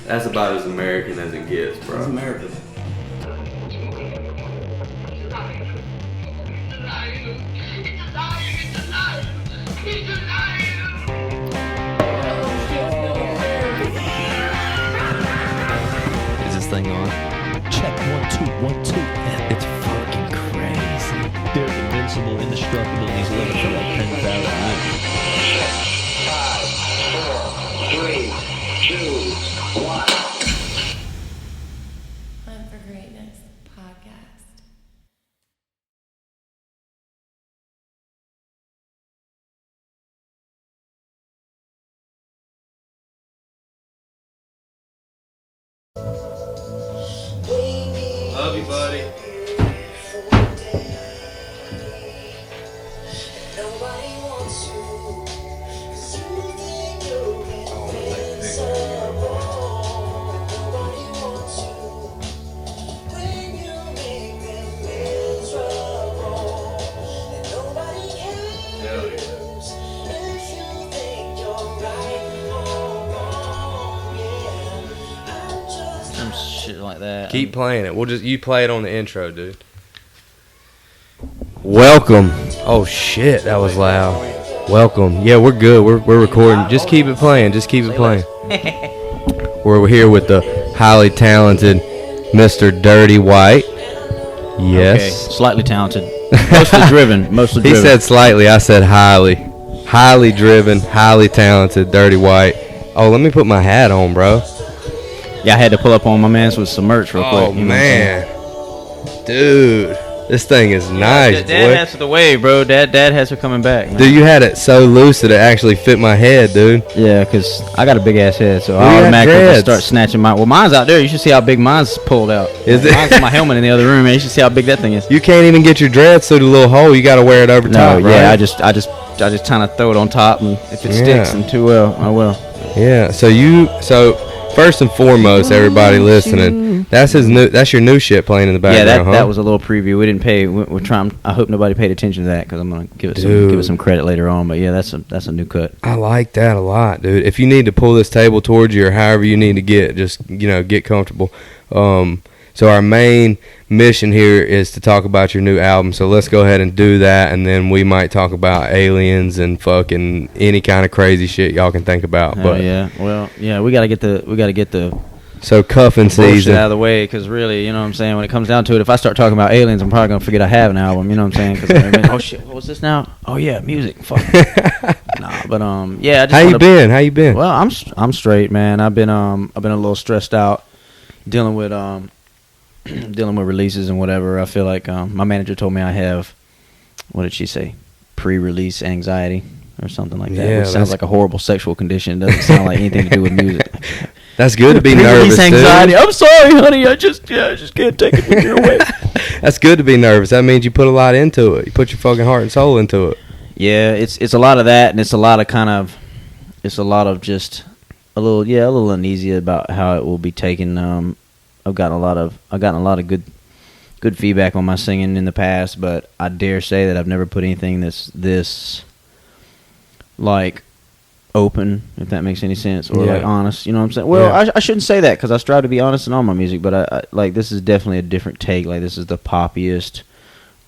That's about as American as it gets, bro. It's American. Is this thing on? Check 1 2 1 2. It's fucking crazy. They're invincible, indestructible, and he's living for like 10,000 years. 5, 4, 3, 2, 1. Hunt for Greatness podcast. Love you, buddy. Some shit like that. Keep playing it. You play it on the intro, dude. Welcome. Oh shit, that was loud. Welcome. Yeah, we're good. We're recording. Just keep it playing. Just keep it playing. We're here with the highly talented Mr. DirtyWhite. Yes. Okay, slightly talented. Mostly driven. He said slightly. I said highly. Highly driven, highly talented, DirtyWhite. Oh, let me put my hat on, bro. Yeah, I had to pull up on my man's with some merch real quick. Oh, man. Dude. This thing is nice, boy. Dad has the wave, bro. Dad has her coming back. Man. Dude, you had it so loose that it actually fit my head, dude. Yeah, because I got a big ass head, so We I got automatically dreads. just start snatching mine. Well, mine's out there. You should see how big mine's pulled out. Is it? Mine's in my helmet in the other room, man. You should see how big that thing is. You can't even get your dreads through the little hole. You got to wear it over top, right? Yeah, I just kind of throw it on top, and if it sticks and too well, I will. Yeah. So first and foremost, everybody listening, that's your new shit playing in the Yeah, background, that huh? was a little preview. We didn't pay. We're trying. I hope nobody paid attention to that because I'm gonna give it some credit later on. But yeah, that's a new cut. I like that a lot, dude. If you need to pull this table towards you or however you need to get, just get comfortable. So our main mission here is to talk about your new album. So let's go ahead and do that, and then we might talk about aliens and fucking any kind of crazy shit y'all can think about. But yeah, well, yeah, we gotta get the so cuffing bullshit season. out of the way, because really, you know what I'm saying, when it comes down to it, if I start talking about aliens, I'm probably gonna forget I have an album. You know what I'm saying? Because oh shit, what was this now? Oh yeah, music. Fuck. Nah, but yeah. I just How you been? Well, I'm straight, man. I've been a little stressed out dealing with releases and whatever. I feel like my manager told me I have, what did she say, pre-release anxiety or something like that, which sounds like a horrible sexual condition. It doesn't sound like anything to do with music. That's good to be nervous, anxiety. dude. I'm sorry, honey. I just can't take it when you're away. That's good to be nervous. That means you put a lot into it. You put your fucking heart and soul into it. Yeah, it's a lot of that, and it's a lot of just a little uneasy about how it will be taken. I've gotten a lot of good feedback on my singing in the past, but I dare say that I've never put anything that's this like open, if that makes any sense, or like honest. You know what I'm saying? Well, I shouldn't say that because I strive to be honest in all my music, but I like this is definitely a different take. Like this is the poppiest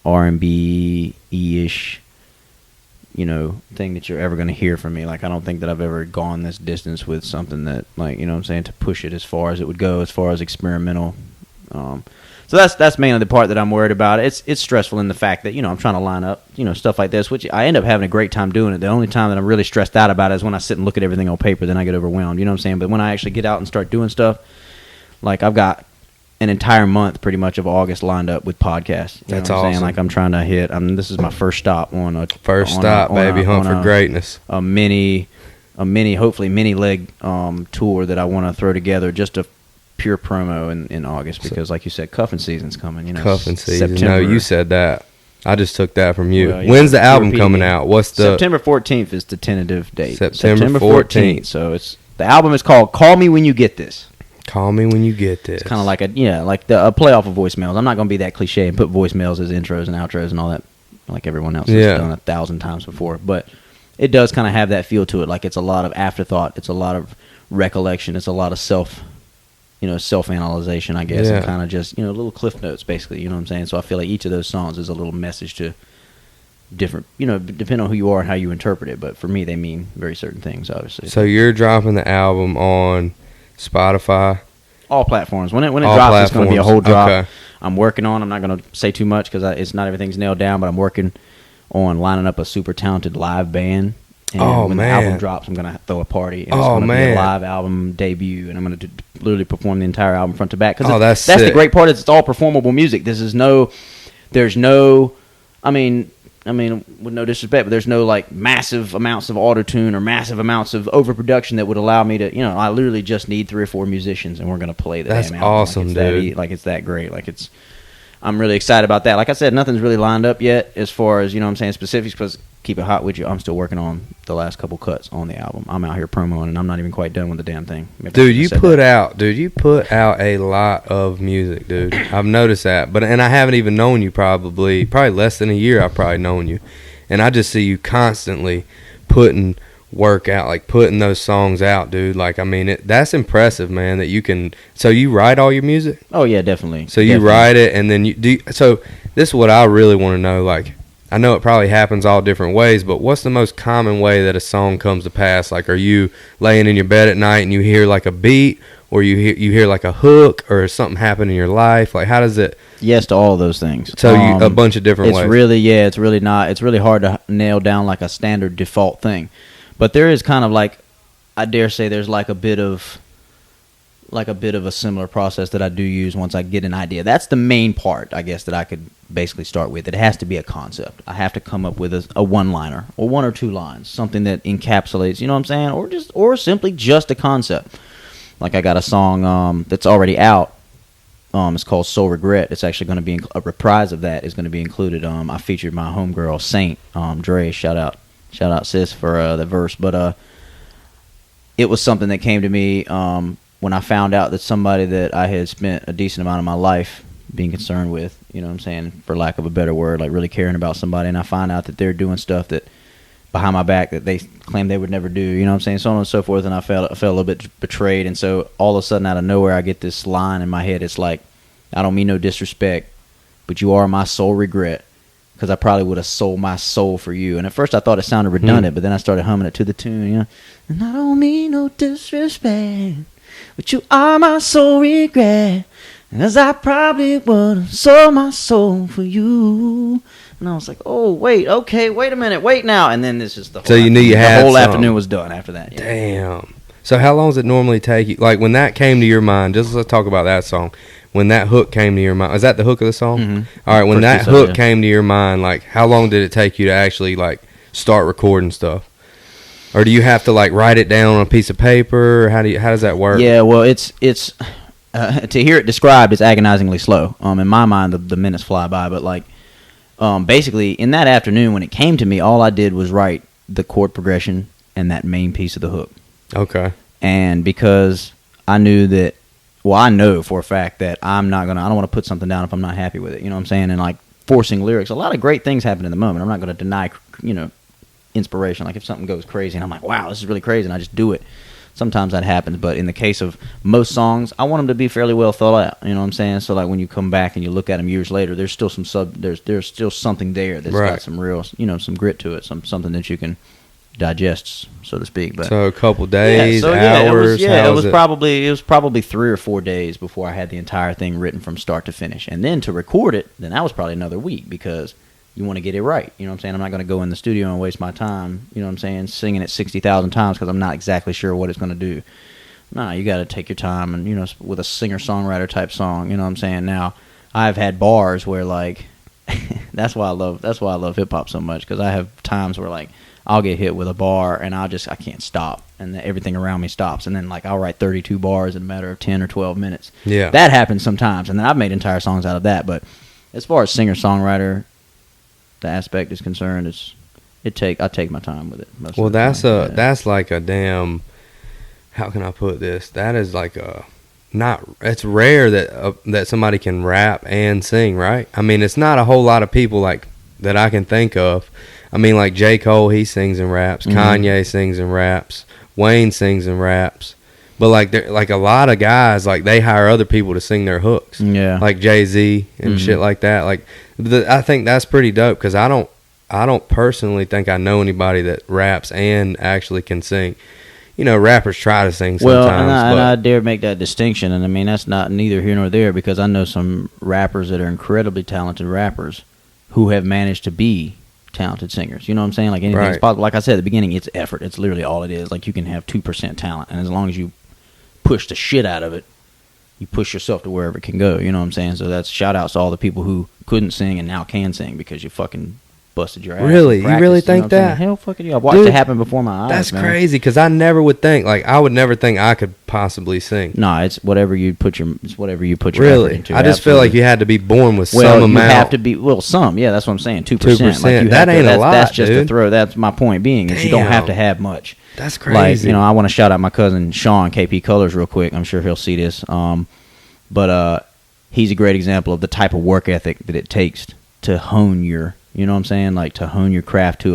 R&B-ish, thing that you're ever going to hear from me. Like, I don't think that I've ever gone this distance with something that, like, you know what I'm saying, to push it as far as it would go, as far as experimental. So that's mainly the part that I'm worried about. It's stressful in the fact that, I'm trying to line up, stuff like this, which I end up having a great time doing it. The only time that I'm really stressed out about it is when I sit and look at everything on paper, then I get overwhelmed, you know what I'm saying? But when I actually get out and start doing stuff, like, I've got an entire month pretty much of August lined up with podcasts. You That's know what I'm awesome. saying? Like, I'm trying to hit. This is my first stop on a Hunt for greatness. A mini, hopefully mini leg tour that I want to throw together, just a pure promo in August, because like you said, cuffing season's coming. Cuffing season. September. No, you said that. I just took that from you. Well, yeah, When's the album repeating coming it. out? What's the September 14th is the tentative date. September 14th. So the album is called "Call Me When You Get This." Call me when you get this. It's kind of like a play off of voicemails. I'm not going to be that cliche and put voicemails as intros and outros and all that, like everyone else has done 1,000 times before. But it does kind of have that feel to it. Like, it's a lot of afterthought. It's a lot of recollection. It's a lot of self-analyzation, I guess, and kind of just, little cliff notes, basically, you know what I'm saying? So I feel like each of those songs is a little message to different, depending on who you are and how you interpret it, but for me, they mean very certain things, obviously. So you're dropping the album on Spotify? All platforms. When it drops, it's going to be a whole drop. Okay. I'm working on, I'm not going to say too much because it's not everything's nailed down, but I'm working on lining up a super talented live band. And when the album drops, I'm going to throw a party. And it's going to be a live album debut, and I'm going to literally perform the entire album front to back. Because that's the great part is it's all performable music. There's no, I mean, with no disrespect, but there's no like massive amounts of auto-tune or massive amounts of overproduction that would allow me to, I literally just need 3 or 4 musicians, and we're going to play the That's damn album. awesome, dude. It's that great. I'm really excited about that. Like I said, nothing's really lined up yet as far as, specifics, because keep it hot with you, I'm still working on the last couple cuts on the album. I'm out here promoing, and I'm not even quite done with the damn thing. Dude, you put out a lot of music, dude. I've noticed that. And I haven't even known you probably less than a year I've probably known you. And I just see you constantly putting work out, like putting those songs out, dude. Like, I mean, that's impressive, man, that you can. So you write all your music? Oh yeah, definitely. So you write it, and then you do. So this is what I really want to know. Like, I know it probably happens all different ways, but what's the most common way that a song comes to pass? Like, are you laying in your bed at night and you hear like a beat, or you hear like a hook, or something happen in your life? Like, how does it? Yes to all those things. So a bunch of different ways. It's really hard to nail down like a standard default thing. But there is kind of like, I dare say there's like a bit of a similar process that I do use once I get an idea. That's the main part, I guess, that I could basically start with. It has to be a concept. I have to come up with a one-liner or 1 or 2 lines, something that encapsulates, you know what I'm saying, or simply just a concept. Like I got a song that's already out. It's called Soul Regret. It's actually going to be a reprise of that is going to be included. I featured my homegirl Saint Dre. Shout out sis for the verse. But it was something that came to me when I found out that somebody that I had spent a decent amount of my life being concerned with, you know what I'm saying, for lack of a better word, like really caring about somebody, and I find out that they're doing stuff that behind my back that they claim they would never do, you know what I'm saying, so on and so forth, and I felt a little bit betrayed. And so all of a sudden out of nowhere I get this line in my head. It's like, I don't mean no disrespect, but you are my sole regret, because I probably would have sold my soul for you. And at first I thought it sounded redundant, but then I started humming it to the tune, and I don't mean no disrespect, but you are my sole regret, as I probably would have sold my soul for you. And I was like, oh, wait a minute, wait now. And then this is the whole, so you knew you had the whole something. afternoon was done after that. Yeah. Damn. So how long does it normally take you? Like, when that came to your mind, just let's talk about that song. When that hook came to your mind, is that the hook of the song? Mm-hmm. All right, when that hook came to your mind, like, how long did it take you to actually, like, start recording stuff? Or do you have to, like, write it down on a piece of paper? Or how does that work? Yeah, well, it's to hear it described, it's agonizingly slow. In my mind, the minutes fly by, but, like, basically, in that afternoon when it came to me, all I did was write the chord progression and that main piece of the hook. Okay. And because I knew that, well, I know for a fact that I don't want to put something down if I'm not happy with it, you know what I'm saying? And like forcing lyrics, a lot of great things happen in the moment. I'm not going to deny, inspiration. Like if something goes crazy and I'm like, wow, this is really crazy, and I just do it. Sometimes that happens, but in the case of most songs, I want them to be fairly well thought out. You know what I'm saying? So like when you come back and you look at them years later, there's still there's still something there that's got some real, some grit to it, something that you can digest, so to speak. But so a couple days, hours. It was probably 3 or 4 days before I had the entire thing written from start to finish, and then to record it, then that was probably another week, because you want to get it right. You know what I'm saying? I'm not going to go in the studio and waste my time, you know what I'm saying, singing it 60,000 times because I'm not exactly sure what it's going to do. Nah, you got to take your time, and, with a singer-songwriter type song, you know what I'm saying? Now, I've had bars where, like, that's why I love hip-hop so much, because I have times where, like, I'll get hit with a bar, and I can't stop, and everything around me stops, and then, like, I'll write 32 bars in a matter of 10 or 12 minutes. Yeah. That happens sometimes, and then I've made entire songs out of that, but as far as singer-songwriter, the aspect is concerned, I take my time with it. Well, that's like a damn, how can I put this? That is like it's rare that somebody can rap and sing, right? I mean, it's not a whole lot of people like that I can think of. I mean, like J. Cole, he sings and raps. Mm-hmm. Kanye sings and raps. Wayne sings and raps. But like a lot of guys, like they hire other people to sing their hooks. Yeah. Like Jay-Z and shit like that. Like I think that's pretty dope because I don't personally think I know anybody that raps and actually can sing. You know, rappers try to sing sometimes. Well, and I dare make that distinction, and I mean that's not neither here nor there because I know some rappers that are incredibly talented rappers who have managed to be talented singers. You know what I'm saying? Like anything's possible. Like I said at the beginning, it's effort. It's literally all it is. Like you can have 2% talent, and as long as you push the shit out of it, you push yourself to wherever it can go. You know what I'm saying? So that's shout outs to all the people who couldn't sing and now can sing because you fucking busted your ass. Really? You really think that? Hell fucking yeah. I've watched it happen before my eyes. That's man. crazy because I never would think, like, I would never think I could possibly sing. No, it's whatever you put your effort Really? into. I just feel like you had to be born with some amount. You have to be, some, yeah, that's what I'm saying, 2%. 2%. Like that ain't a lot, that's just dude. a throw. That's my point being, is you don't have to have much. That's crazy. Like, I want to shout out my cousin Sean, KP Colors, real quick. I'm sure he'll see this. But he's a great example of the type of work ethic that it takes to hone your, you know what I'm saying? Like to hone your craft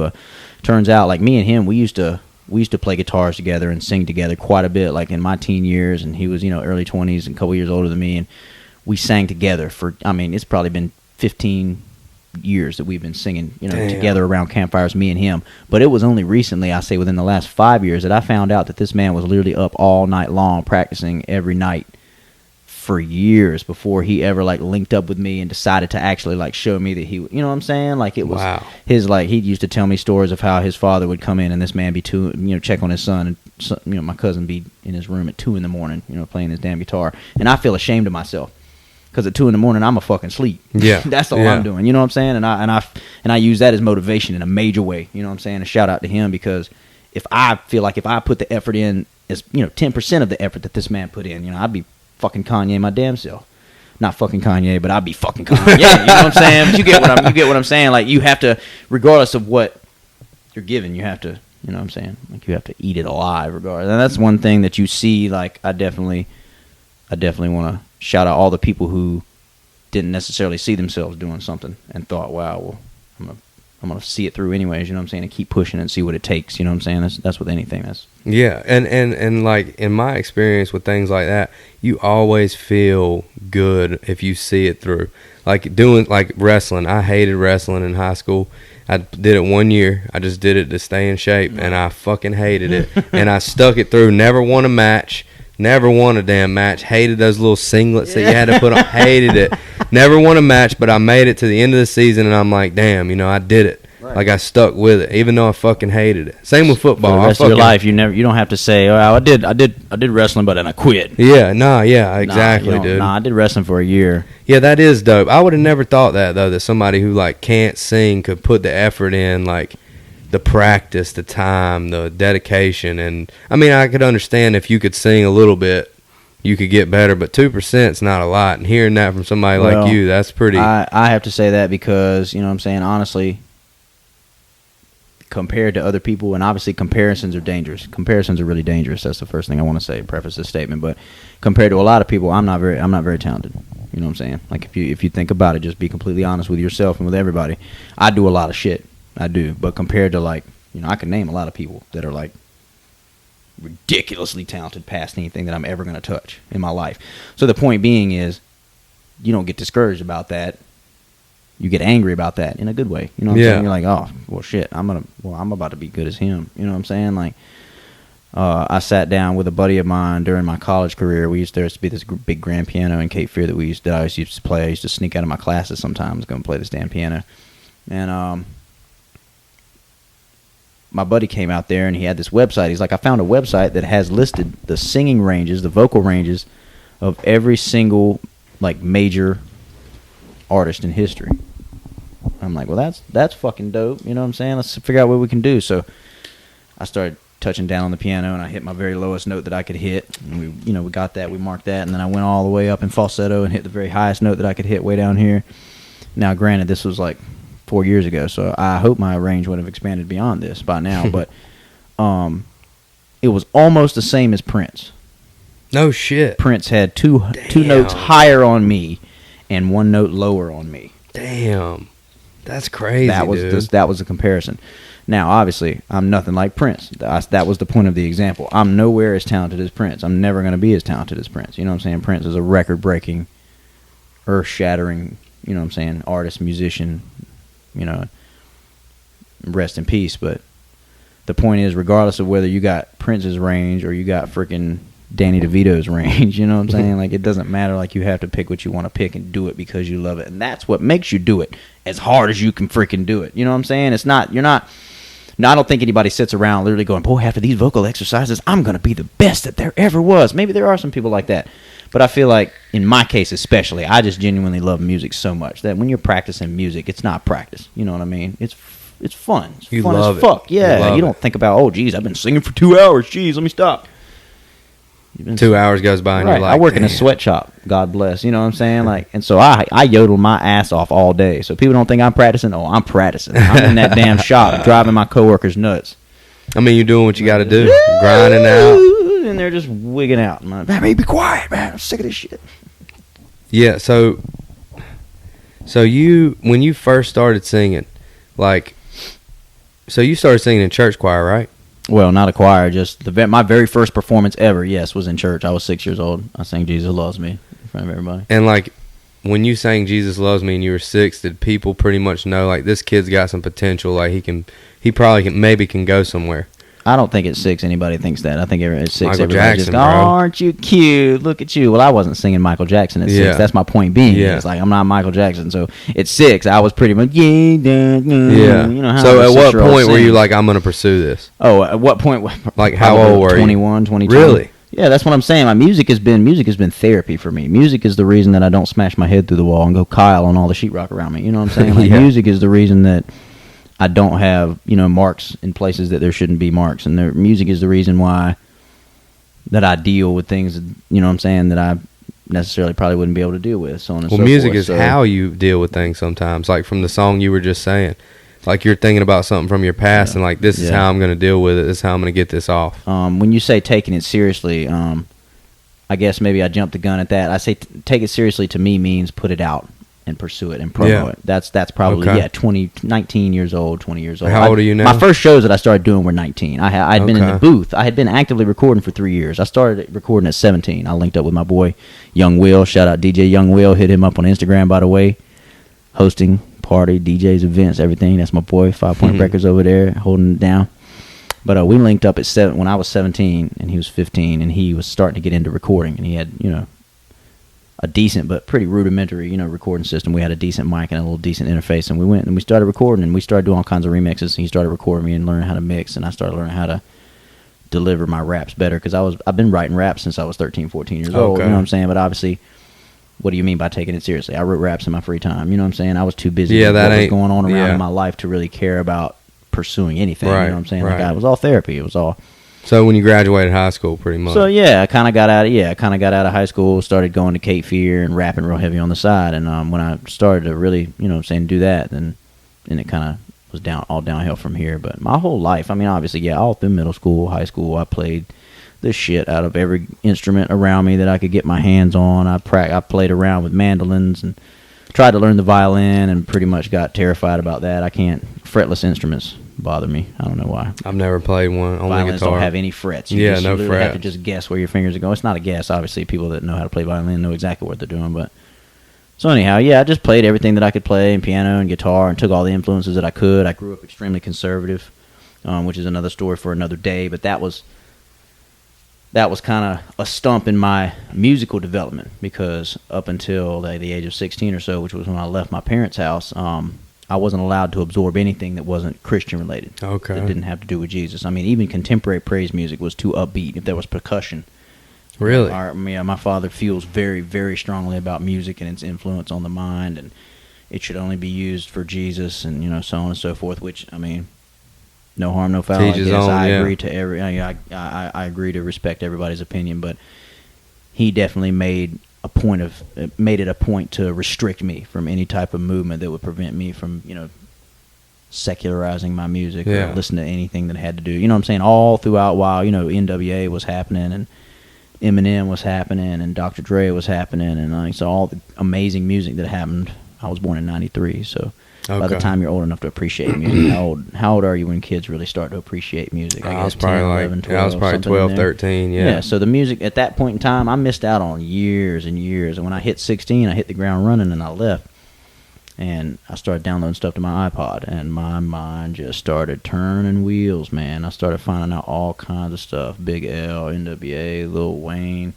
turns out like me and him, we used to play guitars together and sing together quite a bit, like in my teen years, and he was, early 20s and a couple years older than me, and we sang together for, it's probably been 15 years that we've been singing, together around campfires, me and him. But it was only recently, I say within the last 5 years, that I found out that this man was literally up all night long practicing every night for years before he ever like linked up with me and decided to actually like show me that he, you know what I'm saying? Like it was his, like he used to tell me stories of how his father would come in and this man be check on his son, and my cousin be in his room at 2 a.m, playing his damn guitar, and I feel ashamed of myself because at 2 a.m. I'm a fucking sleep. Yeah, that's all I'm doing. You know what I'm saying? And I use that as motivation in a major way. You know what I'm saying? A shout out to him because if I feel like if I put the effort in as 10% of the effort that this man put in, I'd be fucking Kanye my damn self. Not fucking Kanye, but I'd be fucking Kanye. You know what I'm saying? But you get what I'm saying. Like you have to, regardless of what you're given, you have to, you know what I'm saying? Like you have to eat it alive regardless. And that's one thing that you see, like I definitely want to shout out all the people who didn't necessarily see themselves doing something and thought, wow, well, I'm gonna see it through anyways, you know what I'm saying, and keep pushing and see what it takes, you know what I'm saying? That's with anything. Yeah, and like in my experience with things like that, you always feel good if you see it through. Like doing like wrestling, I hated wrestling in high school. I did it 1 year. I just did it to stay in shape, and I fucking hated it. And I stuck it through. Never won a match. Never won a damn match. Hated those little singlets that you had to put on. Hated it. Never won a match, but I made it to the end of the season, and I'm like, damn, I did it. Right. Like I stuck with it, even though I fucking hated it. Same with football. For the rest of your life, you don't have to say, "Oh, I did wrestling, but then I quit." Yeah, exactly, dude. I did wrestling for a year. Yeah, that is dope. I would have never thought that though, that somebody who like can't sing could put the effort in, like the practice, the time, the dedication, and I mean, I could understand if you could sing a little bit, you could get better, but 2% is not a lot. And hearing that from somebody like you, that's pretty. I have to say that because you know what I'm saying, honestly. Compared to other people, and obviously comparisons are dangerous. Comparisons are really dangerous. That's the first thing I want to say. Preface this statement, but compared to a lot of people, I'm not very talented. You know what I'm saying? Like if you think about it, just be completely honest with yourself and with everybody. I do a lot of shit. I do, but compared to like I can name a lot of people that are like ridiculously talented past anything that I'm ever going to touch in my life. So the point being is, you don't get discouraged about that. You get angry about that in a good way. You know what I'm saying? You're like, oh, well, shit, I'm about to be good as him. You know what I'm saying? Like, I sat down with a buddy of mine during my college career. There used to be this big grand piano in Cape Fear that I used to play. I used to sneak out of my classes sometimes, go and play this damn piano. And my buddy came out there and he had this website. He's like, I found a website that has listed the singing ranges, the vocal ranges of every single like major artist in history. I'm like, well, that's fucking dope. You know what I'm saying? Let's figure out what we can do. So I started touching down on the piano, and I hit my very lowest note that I could hit. And we got that, we marked that, and then I went all the way up in falsetto and hit the very highest note that I could hit way down here. Now, granted, this was like 4 years ago, so I hope my range would have expanded beyond this by now. But it was almost the same as Prince. No shit. Prince had two notes higher on me and one note lower on me. Damn. That's crazy, that was dude. that was a comparison. Now, obviously, I'm nothing like Prince. That was the point of the example. I'm nowhere as talented as Prince. I'm never going to be as talented as Prince. You know what I'm saying? Prince is a record-breaking, earth-shattering, you know what I'm saying, artist, musician, you know, rest in peace. But the point is, regardless of whether you got Prince's range or you got freaking Danny DeVito's range, you know what I'm saying? Like, it doesn't matter. Like, you have to pick what you want to pick and do it because you love it. And that's what makes you do it as hard as you can freaking do it. You know what I'm saying? It's not, you're not, no, I don't think anybody sits around literally going, boy, after these vocal exercises, I'm going to be the best that there ever was. Maybe there are some people like that. But I feel like, in my case especially, I just genuinely love music so much that when you're practicing music, it's not practice. You know what I mean? It's fun. It's You fun love as it. fuck. Yeah, you don't think about, oh, geez, I've been singing for 2 hours. Geez, let me stop. 2 hours goes by and Right. you're like, I work in a "Damn." sweatshop. God bless. You know what I'm saying? Like, and so I yodel my ass off all day. So people don't think I'm practicing. Oh, I'm practicing. I'm in that damn shop driving my coworkers nuts. I mean, you're doing what you got to do, grinding out. And they're just wigging out. I'm like, man, be quiet, man. I'm sick of this shit. Yeah. So you, when you first started singing, like, so you started singing in church choir, right? Well, not a choir. Just my very first performance ever. Yes, was in church. I was 6 years old. I sang "Jesus Loves Me" in front of everybody. And like, when you sang "Jesus Loves Me" and you were 6, did people pretty much know, like, this kid's got some potential? Like, he probably can go somewhere. I don't think at 6 anybody thinks that. I think at 6 Michael everybody Jackson, just, bro. oh, aren't you cute? Look at you. Well, I wasn't singing Michael Jackson at 6. Yeah. That's my point being. Yeah. It's like, I'm not Michael Jackson. So at 6, I was pretty much, yeah. Yeah. You know how So a at what 6-year-old point were you sings. like, I'm going to pursue this? Oh, at what point? Like, how Probably old were you? 21, 22. Really? Yeah, that's what I'm saying. My music has been therapy for me. Music is the reason that I don't smash my head through the wall and go Kyle on all the sheetrock around me. You know what I'm saying? Like, Yeah. music is the reason that I don't have, you know, marks in places that there shouldn't be marks. And music is the reason why that I deal with things, you know what I'm saying, that I necessarily probably wouldn't be able to deal with. So on and Well, so music forth. is So- how you deal with things sometimes. Like, from the song you were just saying. Like, you're thinking about something from your past and, like, this is Yeah. how I'm going to deal with it. This is how I'm going to get this off. When you say taking it seriously, I guess maybe I jumped the gun at that. I say take it seriously to me means put it out and pursue it and promo Yeah. it. That's probably, Okay. 19 years old, 20 years old. How old are you now? My first shows that I started doing were 19. I'd been in the Okay. booth. I had been actively recording for 3 years. I started recording at 17. I linked up with my boy, Young Will. Shout out DJ Young Will. Hit him up on Instagram, by the way. Hosting, party, DJs, events, everything. That's my boy, 5 Point Records over there, holding it down. But we linked up at when I was 17 and he was 15, and he was starting to get into recording, and he had, you know, a decent but pretty rudimentary, you know, recording system. We had a decent mic and a little decent interface, and we went and we started recording, and we started doing all kinds of remixes, and he started recording me and learning how to mix, and I started learning how to deliver my raps better, because I've been writing raps since I was 13, 14 years old, you know what I'm saying? But obviously, what do you mean by taking it seriously? I wrote raps in my free time, you know what I'm saying? I was too busy with what was going on around in my life to really care about pursuing anything, you know what I'm saying? Like, it was all therapy. It was all... So when you graduated high school, pretty much. So yeah, I kind of got out of high school, started going to Cape Fear and rapping real heavy on the side, and when I started to really, you know what I'm saying, do that, then it kind of was all downhill from here. But my whole life, I mean, obviously, yeah, all through middle school, high school, I played the shit out of every instrument around me that I could get my hands on. I played around with mandolins and tried to learn the violin, and pretty much got terrified about that. I can't, fretless instruments bother me. I don't know why. I've never played one. Only Violins guitar. don't have any frets. Yeah, you no literally have to fret. just guess where your fingers are going. It's not a guess. Obviously, people that know how to play violin know exactly what they're doing. But so anyhow, yeah, I just played everything that I could play, and piano and guitar, and took all the influences that I could. I grew up extremely conservative, which is another story for another day. But that was kind of a stump in my musical development, because up until the age of 16 or so, which was when I left my parents' house, I wasn't allowed to absorb anything that wasn't Christian related. Okay. That didn't have to do with Jesus. I mean, even contemporary praise music was too upbeat. If there was percussion. Really? My father feels very, very strongly about music and its influence on the mind, and it should only be used for Jesus, and, you know, so on and so forth, which, I mean, no harm, no foul. Teach his own, I yeah. agree to I agree to respect everybody's opinion, but he definitely made it a point to restrict me from any type of movement that would prevent me from, you know, secularizing my music or listening to anything that had to do, you know what I'm saying, all throughout while, you know, NWA was happening and Eminem was happening and Dr. Dre was happening, and so all the amazing music that happened. I was born in 93, so By the Okay. time you're old enough to appreciate music. How old are you when kids really start to appreciate music? I guess was probably 10, like 11, 12, I was probably something in 12, there. 13. Yeah. So the music at that point in time, I missed out on years and years. And when I hit 16, I hit the ground running and I left. And I started downloading stuff to my iPod, and my mind just started turning wheels, man. I started finding out all kinds of stuff. Big L, NWA, Lil Wayne,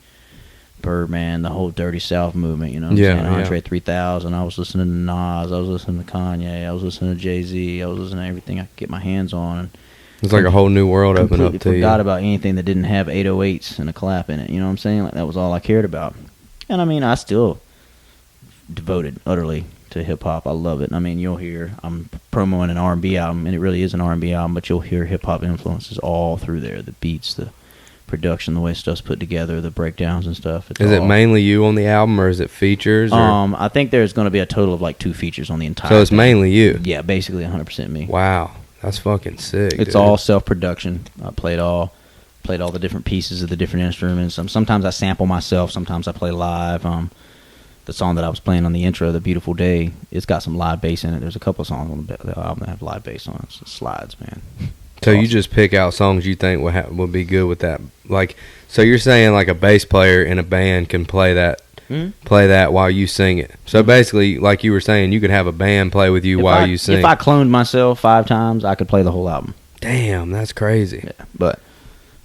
Birdman, the whole Dirty South movement, you know what I'm Yeah, saying? yeah. Andre 3000, I was listening to Nas, I was listening to Kanye, I was listening to Jay-Z, I was listening to everything I could get my hands on. And It's like a whole new world opened completely up to you. forgot about anything that didn't have 808s and a clap in it, you know what I'm saying? Like, that was all I cared about. And I mean, I still devoted utterly to hip-hop. I love it. I mean, you'll hear, I'm promoting an R&B album, and it really is an R&B album, but you'll hear hip-hop influences all through there. The beats, the production, the way stuff's put together, the breakdowns and stuff. It's Is it all- mainly you on the album, or is it features? Or? I think there's going to be a total of like 2 features on the entire So it's thing. mainly you. Yeah, basically 100% me. Wow, that's fucking sick. It's dude. all self-production. I played all the different pieces of the different instruments. Sometimes I sample myself. Sometimes I play live. The song that I was playing on the intro, "The Beautiful Day," it's got some live bass in it. There's a couple of songs on the album that have live bass on it. So it slides, man. So you awesome. just pick out songs you think would be good with that. Like, so you're saying like a bass player in a band can play that while you sing it. So basically, like you were saying, you could have a band play with you while you sing. If I cloned myself 5 times, I could play the whole album. Damn, that's crazy. Yeah, but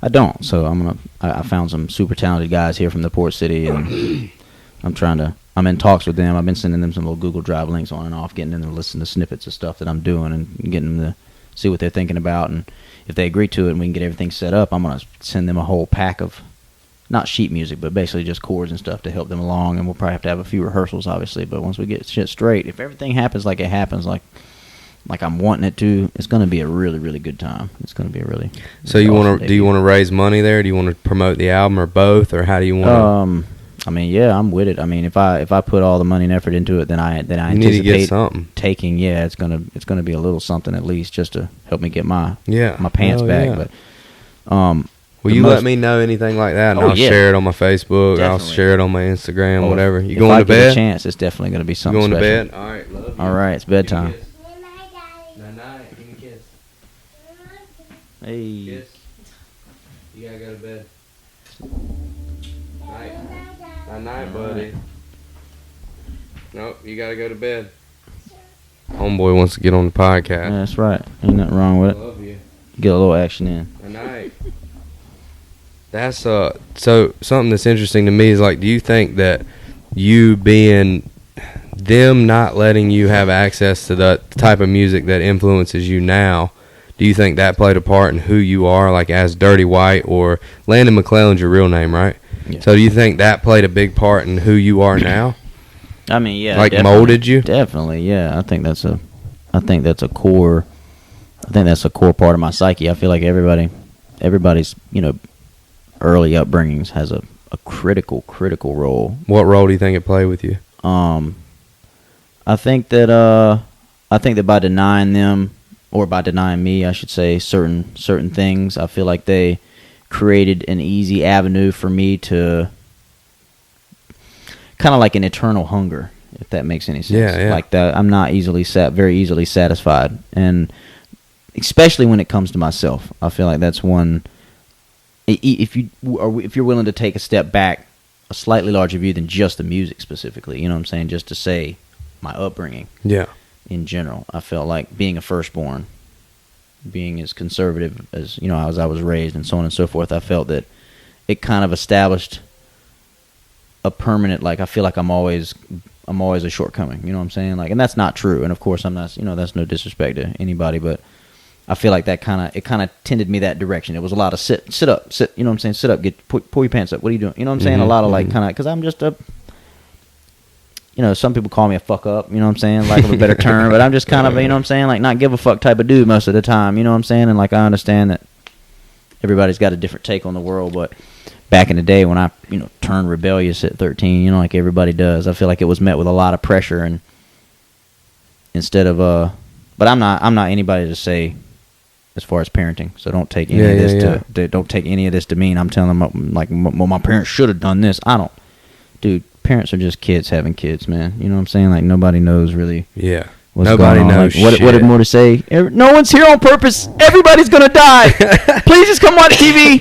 I don't. So I found some super talented guys here from the port city, and I'm in talks with them. I've been sending them some little Google Drive links on and off, getting them to listen to snippets of stuff that I'm doing and getting them to see what they're thinking about. And if they agree to it and we can get everything set up, I'm going to send them a whole pack of, not sheet music, but basically just chords and stuff to help them along. And we'll probably have to have a few rehearsals, obviously. But once we get shit straight, if everything happens like it happens, like I'm wanting it to, it's going to be a really, really good time. It's going to be a really So you awesome want to? Do you debut. want to raise money there? Do you want to promote the album, or both, or how do you want to? I mean, yeah, I'm with it. I mean, if I put all the money and effort into it, then I You need to anticipate get something. taking. Yeah, it's gonna be a little something at least, just to help me get my Yeah, pants hell back. yeah. But Will the you most- let me know anything like that, and Oh, I'll yeah. share it on my Facebook. I'll Definitely. share it on my Instagram, oh, whatever. if You going I to get a bed? chance, it's definitely gonna be You something going to special. bed? All right, love you. All right, it's bedtime. Give me a kiss. Night, give me a kiss. Hey, Kiss. You gotta go to bed. Night. Night, buddy. Nope, you gotta go to bed. Homeboy wants to get on the yeah, podcast. that's right. Ain't nothing wrong with it. Love you. Get a little action in. Night. That's so something that's interesting to me is like, do you think that you being them not letting you have access to the type of music that influences you now, do you think that played a part in who you are, like as Dirty White, or Landon McClellan's your real name, right? Yeah. So do you think that played a big part in who you are now? I mean, yeah, Like definitely. molded you? Definitely, yeah. I think that's a core part of my psyche. I feel like everybody's early upbringings has a critical role. What role do you think it played with you? I think that by denying them, or by denying me, I should say, certain things, I feel like they created an easy avenue for me to kind of like an eternal hunger, if that makes any sense. Yeah. Like that, I'm not very easily satisfied, and especially when it comes to myself, I feel like that's one. If you're willing to take a step back, a slightly larger view than just the music specifically, you know what I'm saying? Just to say my upbringing Yeah. in general, I felt like being a firstborn, being as conservative as as I was raised, and so on and so forth, I felt that it kind of established a permanent, like, I feel like I'm always a shortcoming, you know what I'm saying? Like, and that's not true, and of course I'm not, that's no disrespect to anybody, but I feel like that kind of tended me that direction. It was a lot of sit up, you know what I'm saying? Sit up, pull your pants up. What are you doing? You know what I'm saying? Mhm, A lot of like kind of, because I'm just some people call me a fuck up, you know what I'm saying? Lack of a better term, but I'm just kind of, you know what I'm saying? Like, not give a fuck type of dude most of the time, you know what I'm saying? And like, I understand that everybody's got a different take on the world, but back in the day when I, turned rebellious at 13, like everybody does, I feel like it was met with a lot of pressure, and instead of, but I'm not anybody to say, as far as parenting, so don't take any of this don't take any of this to mean I'm telling them like, well, my parents should have done this. I don't, dude. Parents are just kids having kids, man. You know what I'm saying? Like, nobody knows really Yeah. what's Nobody going on. knows Like, what did Morty say? No one's here on purpose. Everybody's gonna die. Please just come watch TV.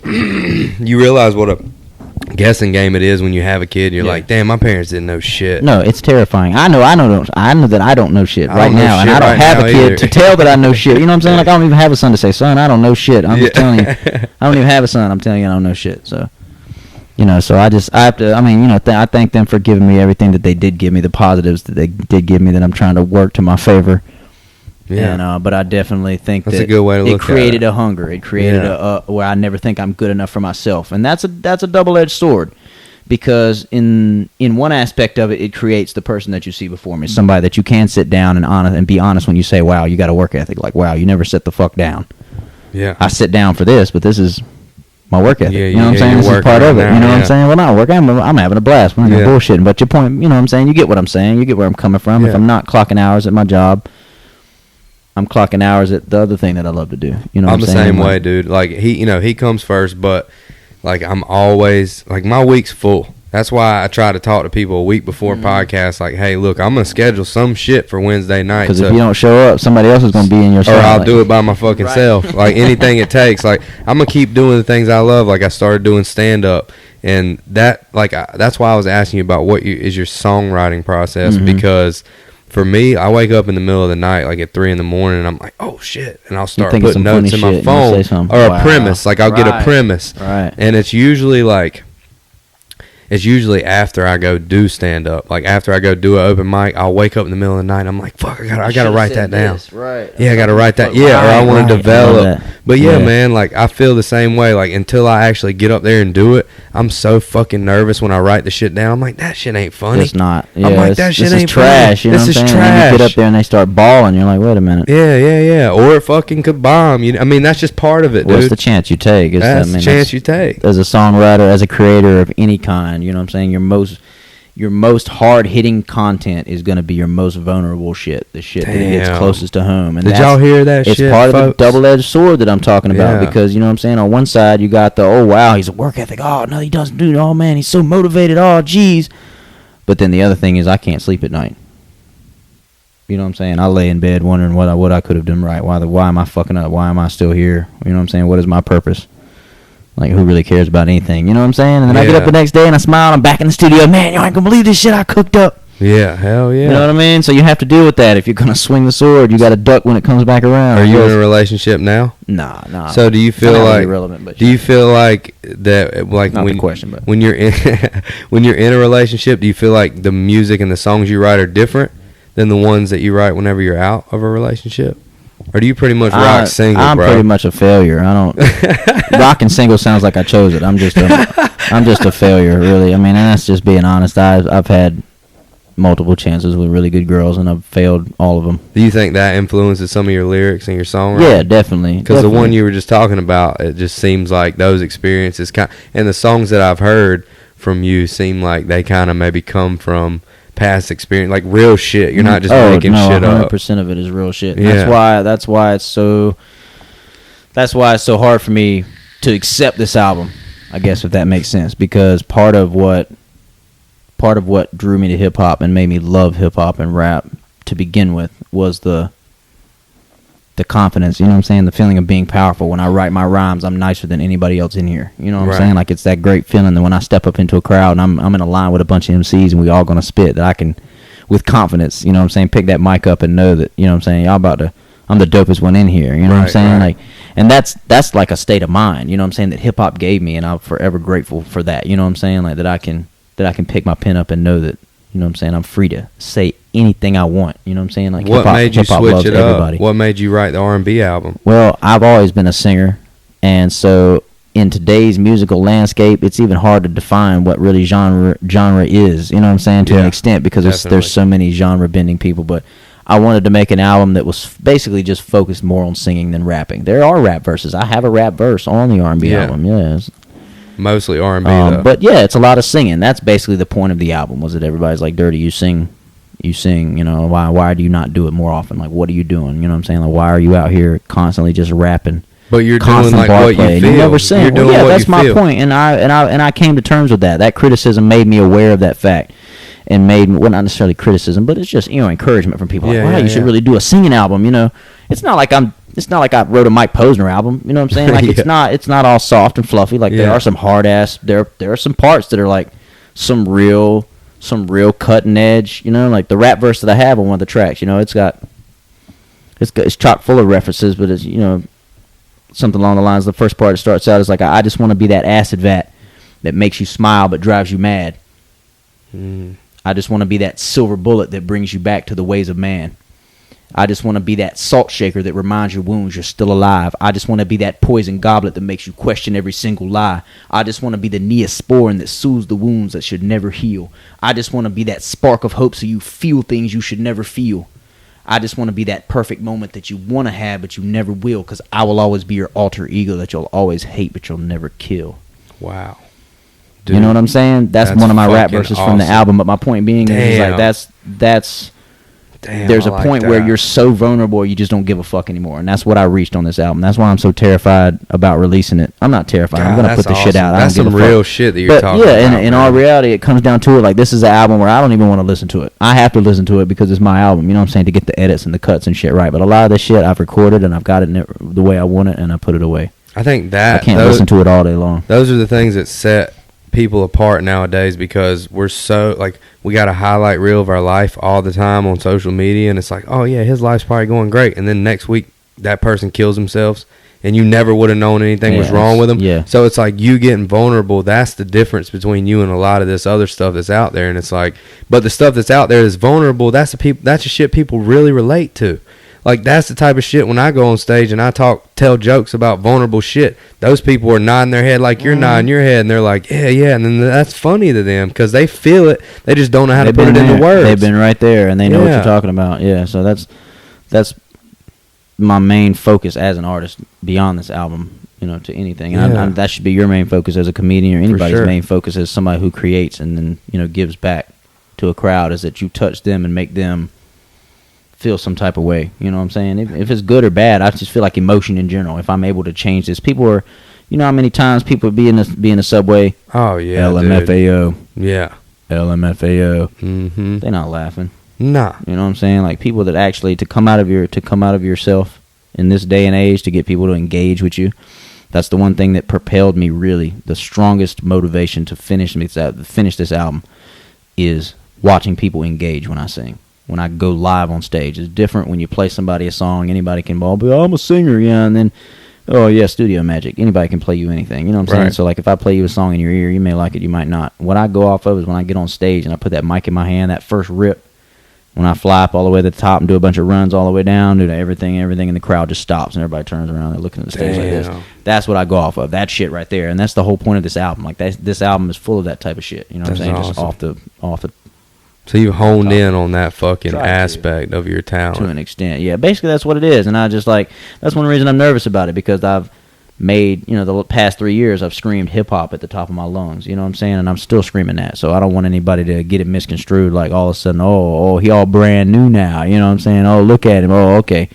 You realize what a guessing game it is when you have a kid. You're like, damn, my parents didn't know shit. No, it's terrifying. I know that I don't know shit right now, and I don't right have a now kid either. to tell that I know shit. You know what I'm saying? Like, I don't even have a son to say, son, I don't know shit. I'm just telling you, I don't even have a son. I'm telling you, I don't know shit. So, so I have to. I mean, I thank them for giving me everything that they did give me, the positives that they did give me, that I'm trying to work to my favor. Yeah. And, but I definitely think That's that a good way to look it created at it. a hunger. It created a where I never think I'm good enough for myself, and that's a double-edged sword, because in one aspect of it, it creates the person that you see before me, somebody that you can sit down and be honest when you say, "Wow, you got a work ethic." Like, "Wow, you never sit the fuck down." Yeah. I sit down for this, but this is my work ethic. Yeah, you know what I'm saying? you're This is part of it. working You know now, what I'm yeah. saying? Well, not work. I'm having a blast. We're not bullshitting. But your point, you know what I'm saying? You get what I'm saying. You get where I'm coming from. Yeah. If I'm not clocking hours at my job, I'm clocking hours at the other thing that I love to do. You know what I'm the saying? same way, dude. Like, he comes first, but like, I'm always like, my week's full. That's why I try to talk to people a week before podcasts. Like, hey, look, I'm gonna schedule some shit for Wednesday night. Because if you don't show up, somebody else is going to be in your or spot. I'll Like, do it by my fucking Right. self. Like, anything it takes. Like, I'm gonna keep doing the things I love. Like, I started doing stand up, and that, like, that's why I was asking you about what is your songwriting process, because for me, I wake up in the middle of the night, like at 3 a.m, and I'm like, oh shit, and I'll start think of putting some notes funny in my shit, and you'll phone say something. or a Wow. premise. Like, I'll get a Right. premise, Right. and it's usually after I go do stand up. Like, after I go do an open mic, I'll wake up in the middle of the night and I'm like, fuck, I gotta write that down. Right. Yeah, I gotta write that. Yeah, or I want to develop. that. But yeah, Yeah. man, like, I feel the same way. Like, until I actually get up there and do it, I'm so fucking nervous when I write the shit down. I'm like, that shit ain't funny. It's not. Yeah, I'm like, this, that shit this ain't is trash. funny. You know This what I'm is saying? And then you get trash. up there and they start bawling. You're like, wait a minute. Yeah. Or it fucking could bomb. I mean, that's just part of it, What's dude. the chance you take? That's the chance you take. As a songwriter, as a creator of any kind, you know what I'm saying? Your most hard-hitting content is going to be your most vulnerable shit, the shit that hits Damn. closest to home. And Did y'all hear that it's shit, part of folks? the double-edged sword that I'm talking about, Yeah. because, you know what I'm saying, on one side you got the, oh, wow, he's a work ethic, oh, no, he doesn't do it, oh, man, he's so motivated, oh, geez. But then the other thing is I can't sleep at night. You know what I'm saying? I lay in bed wondering what I could have done right. Why am I fucking up? Why am I still here? You know what I'm saying? What is my purpose? Like, who really cares about anything? You know what I'm saying? And then I get up Yeah. the next day and I smile and I'm back in the studio. Man, you ain't gonna believe this shit I cooked up. Yeah, hell yeah. You know what I mean? So you have to deal with that. If you're gonna swing the sword, you got to duck when it comes back around. Are you in a relationship now? Nah. So do you It's feel not really like irrelevant, but do you feel like that, like, Not the when question, but- when you're in when you're in a relationship, do you feel like the music and the songs you write are different than the ones that you write whenever you're out of a relationship? Or do you pretty much rock single, I'm bro? pretty much a failure. I don't rocking single sounds like I chose it. I'm just a failure, really. I mean, and that's just being honest. I've had multiple chances with really good girls and I've failed all of them. Do you think that influences some of your lyrics and your songwriting? Yeah, definitely. Because the one you were just talking about, it just seems like those experiences and the songs that I've heard from you seem like they kind of maybe come from past experience, like real shit. You're not just making shit up. 100% of it is real shit. Yeah. That's why it's so hard for me to accept this album, I guess, if that makes sense, because part of what drew me to hip hop and made me love hip hop and rap to begin with was the confidence, you know what I'm saying? The feeling of being powerful. When I write my rhymes, I'm nicer than anybody else in here. You know what I'm Right. saying? Like, it's that great feeling that when I step up into a crowd and I'm in a line with a bunch of MCs and we all gonna spit, that I can, with confidence, you know what I'm saying, pick that mic up and know that, you know what I'm saying, I'm the dopest one in here. You know what I'm Right, saying? right. Like, and that's like a state of mind, you know what I'm saying, that hip hop gave me, and I'm forever grateful for that. You know what I'm saying? Like, that I can pick my pen up and know that, you know what I'm saying, I'm free to say anything I want. You know what I'm saying? Like, What made you hip-hop switch loves it everybody. up? What made you write the R&B album? Well, I've always been a singer, and so in today's musical landscape, it's even hard to define what really genre is. You know what I'm saying? To an Yeah, extent, because definitely. there's so many genre bending people. But I wanted to make an album that was basically just focused more on singing than rapping. There are rap verses. I have a rap verse on the R&B Yeah. album. Yes. Mostly R&B, though. But yeah, it's a lot of singing. That's basically the point of the album. Was that everybody's like, Dirty, you sing. You know, why do you not do it more often? Like, what are you doing? You know what I'm saying? Like, why are you out here constantly just rapping? But you're doing Constant like bar what play, you and feel. you never sing. You're doing well, yeah, what that's you my feel. point, and I came to terms with that. That criticism made me aware of that fact, and made, well, not necessarily criticism, but it's just, encouragement from people. Like, Yeah, wow, yeah, you should yeah. really do a singing album. It's not like I wrote a Mike Posner album. You know what I'm saying? Like Yeah. it's not all soft and fluffy. Like there Yeah. are some hard ass. There are some parts that are like some real cutting edge. Like the rap verse that I have on one of the tracks. It's chock full of references, but it's something along the lines. The first part, it starts out as like, I just want to be that acid vat that makes you smile but drives you mad. I just want to be that silver bullet that brings you back to the ways of man. I just want to be that salt shaker that reminds your wounds you're still alive. I just want to be that poison goblet that makes you question every single lie. I just want to be the neosporin that soothes the wounds that should never heal. I just want to be that spark of hope so you feel things you should never feel. I just want to be that perfect moment that you want to have but you never will, because I will always be your alter ego that you'll always hate but you'll never kill. Wow. You know what I'm saying? That's one of my rap fucking verses from the awesome. album. But my point being is Damn. like that's Damn, there's I a like point where that. you're so vulnerable you just don't give a fuck anymore, and that's what I reached on this album. That's why I'm so terrified about releasing it. I'm not terrified. I'm God, gonna put that's the shit awesome. out. I That's don't give some a fuck. real shit that you're But talking yeah, about. in all reality, it comes down to it. Like, this is an album where I don't even want to listen to it. I have to listen to it because it's my album. You know what I'm saying? To get the edits and the cuts and shit right. But a lot of this shit I've recorded and I've got it the way I want it, and I put it away. I think that I can't listen to it all day long. Those are the things that set people apart nowadays, because we're so, like, we got a highlight reel of our life all the time on social media, and it's like, oh yeah, his life's probably going great, and then next week that person kills themselves and you never would have known anything was wrong with them. Yeah. So it's like you getting vulnerable. That's the difference between you and a lot of this other stuff that's out there. And it's like, but the stuff that's out there that's vulnerable, that's the shit people really relate to. Like, that's the type of shit when I go on stage and I tell jokes about vulnerable shit, those people are nodding their head like you're nodding your head, and they're like, yeah, and then that's funny to them because they feel it. They just don't know how to put it into words. They've been right there, and they know what Yeah. you're talking about. Yeah, so that's my main focus as an artist beyond this album, to anything. And Yeah. that should be your main focus as a comedian, or anybody's sure. main focus as somebody who creates and then, gives back to a crowd, is that you touch them and make them feel some type of way. You know what I'm saying? If it's good or bad, I just feel like emotion in general. If I'm able to change this, people are, how many times people be in the subway, Oh yeah, LMFAO, dude. Yeah. LMFAO. Mm-hmm. They're not laughing. Nah. You know what I'm saying? Like, people that actually to come out of yourself in this day and age, to get people to engage with you. That's the one thing that propelled me, really. The strongest motivation to finish this album is watching people engage when I sing. When I go live on stage, it's different when you play somebody a song. Anybody can be, oh, I'm a singer, yeah, and then, oh yeah, studio magic. Anybody can play you anything. You know what I'm saying? Right. So like, if I play you a song in your ear, you may like it, you might not. What I go off of is when I get on stage and I put that mic in my hand, that first rip, when I fly up all the way to the top and do a bunch of runs all the way down, do everything, and the crowd just stops and everybody turns around. They're looking at the stage like this. Damn. That's what I go off of. That shit right there, and that's the whole point of this album. Like, this album is full of that type of shit. You know what I'm That's saying? awesome. Just off the So you honed in on that fucking Try to. aspect of your talent. to an extent. Yeah, basically that's what it is. And I just that's one reason I'm nervous about it, because I've made, the past 3 years I've screamed hip hop at the top of my lungs, you know what I'm saying? And I'm still screaming that. So I don't want anybody to get it misconstrued, like all of a sudden, oh, he all brand new now, you know what I'm saying? Oh, look at him. Oh, okay.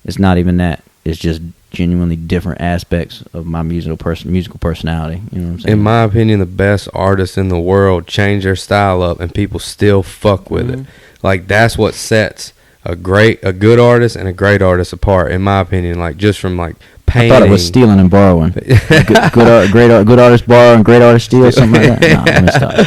It's not even that. It's just genuinely different aspects of my musical personality, you know what I'm saying? In my opinion, the best artists in the world change their style up and people still fuck with it. Like, that's what sets a good artist and a great artist apart, in my opinion. Like, just from like painting. I thought it was stealing and borrowing. Good artist borrow and great artist steal, something like that. Nah, let me stop.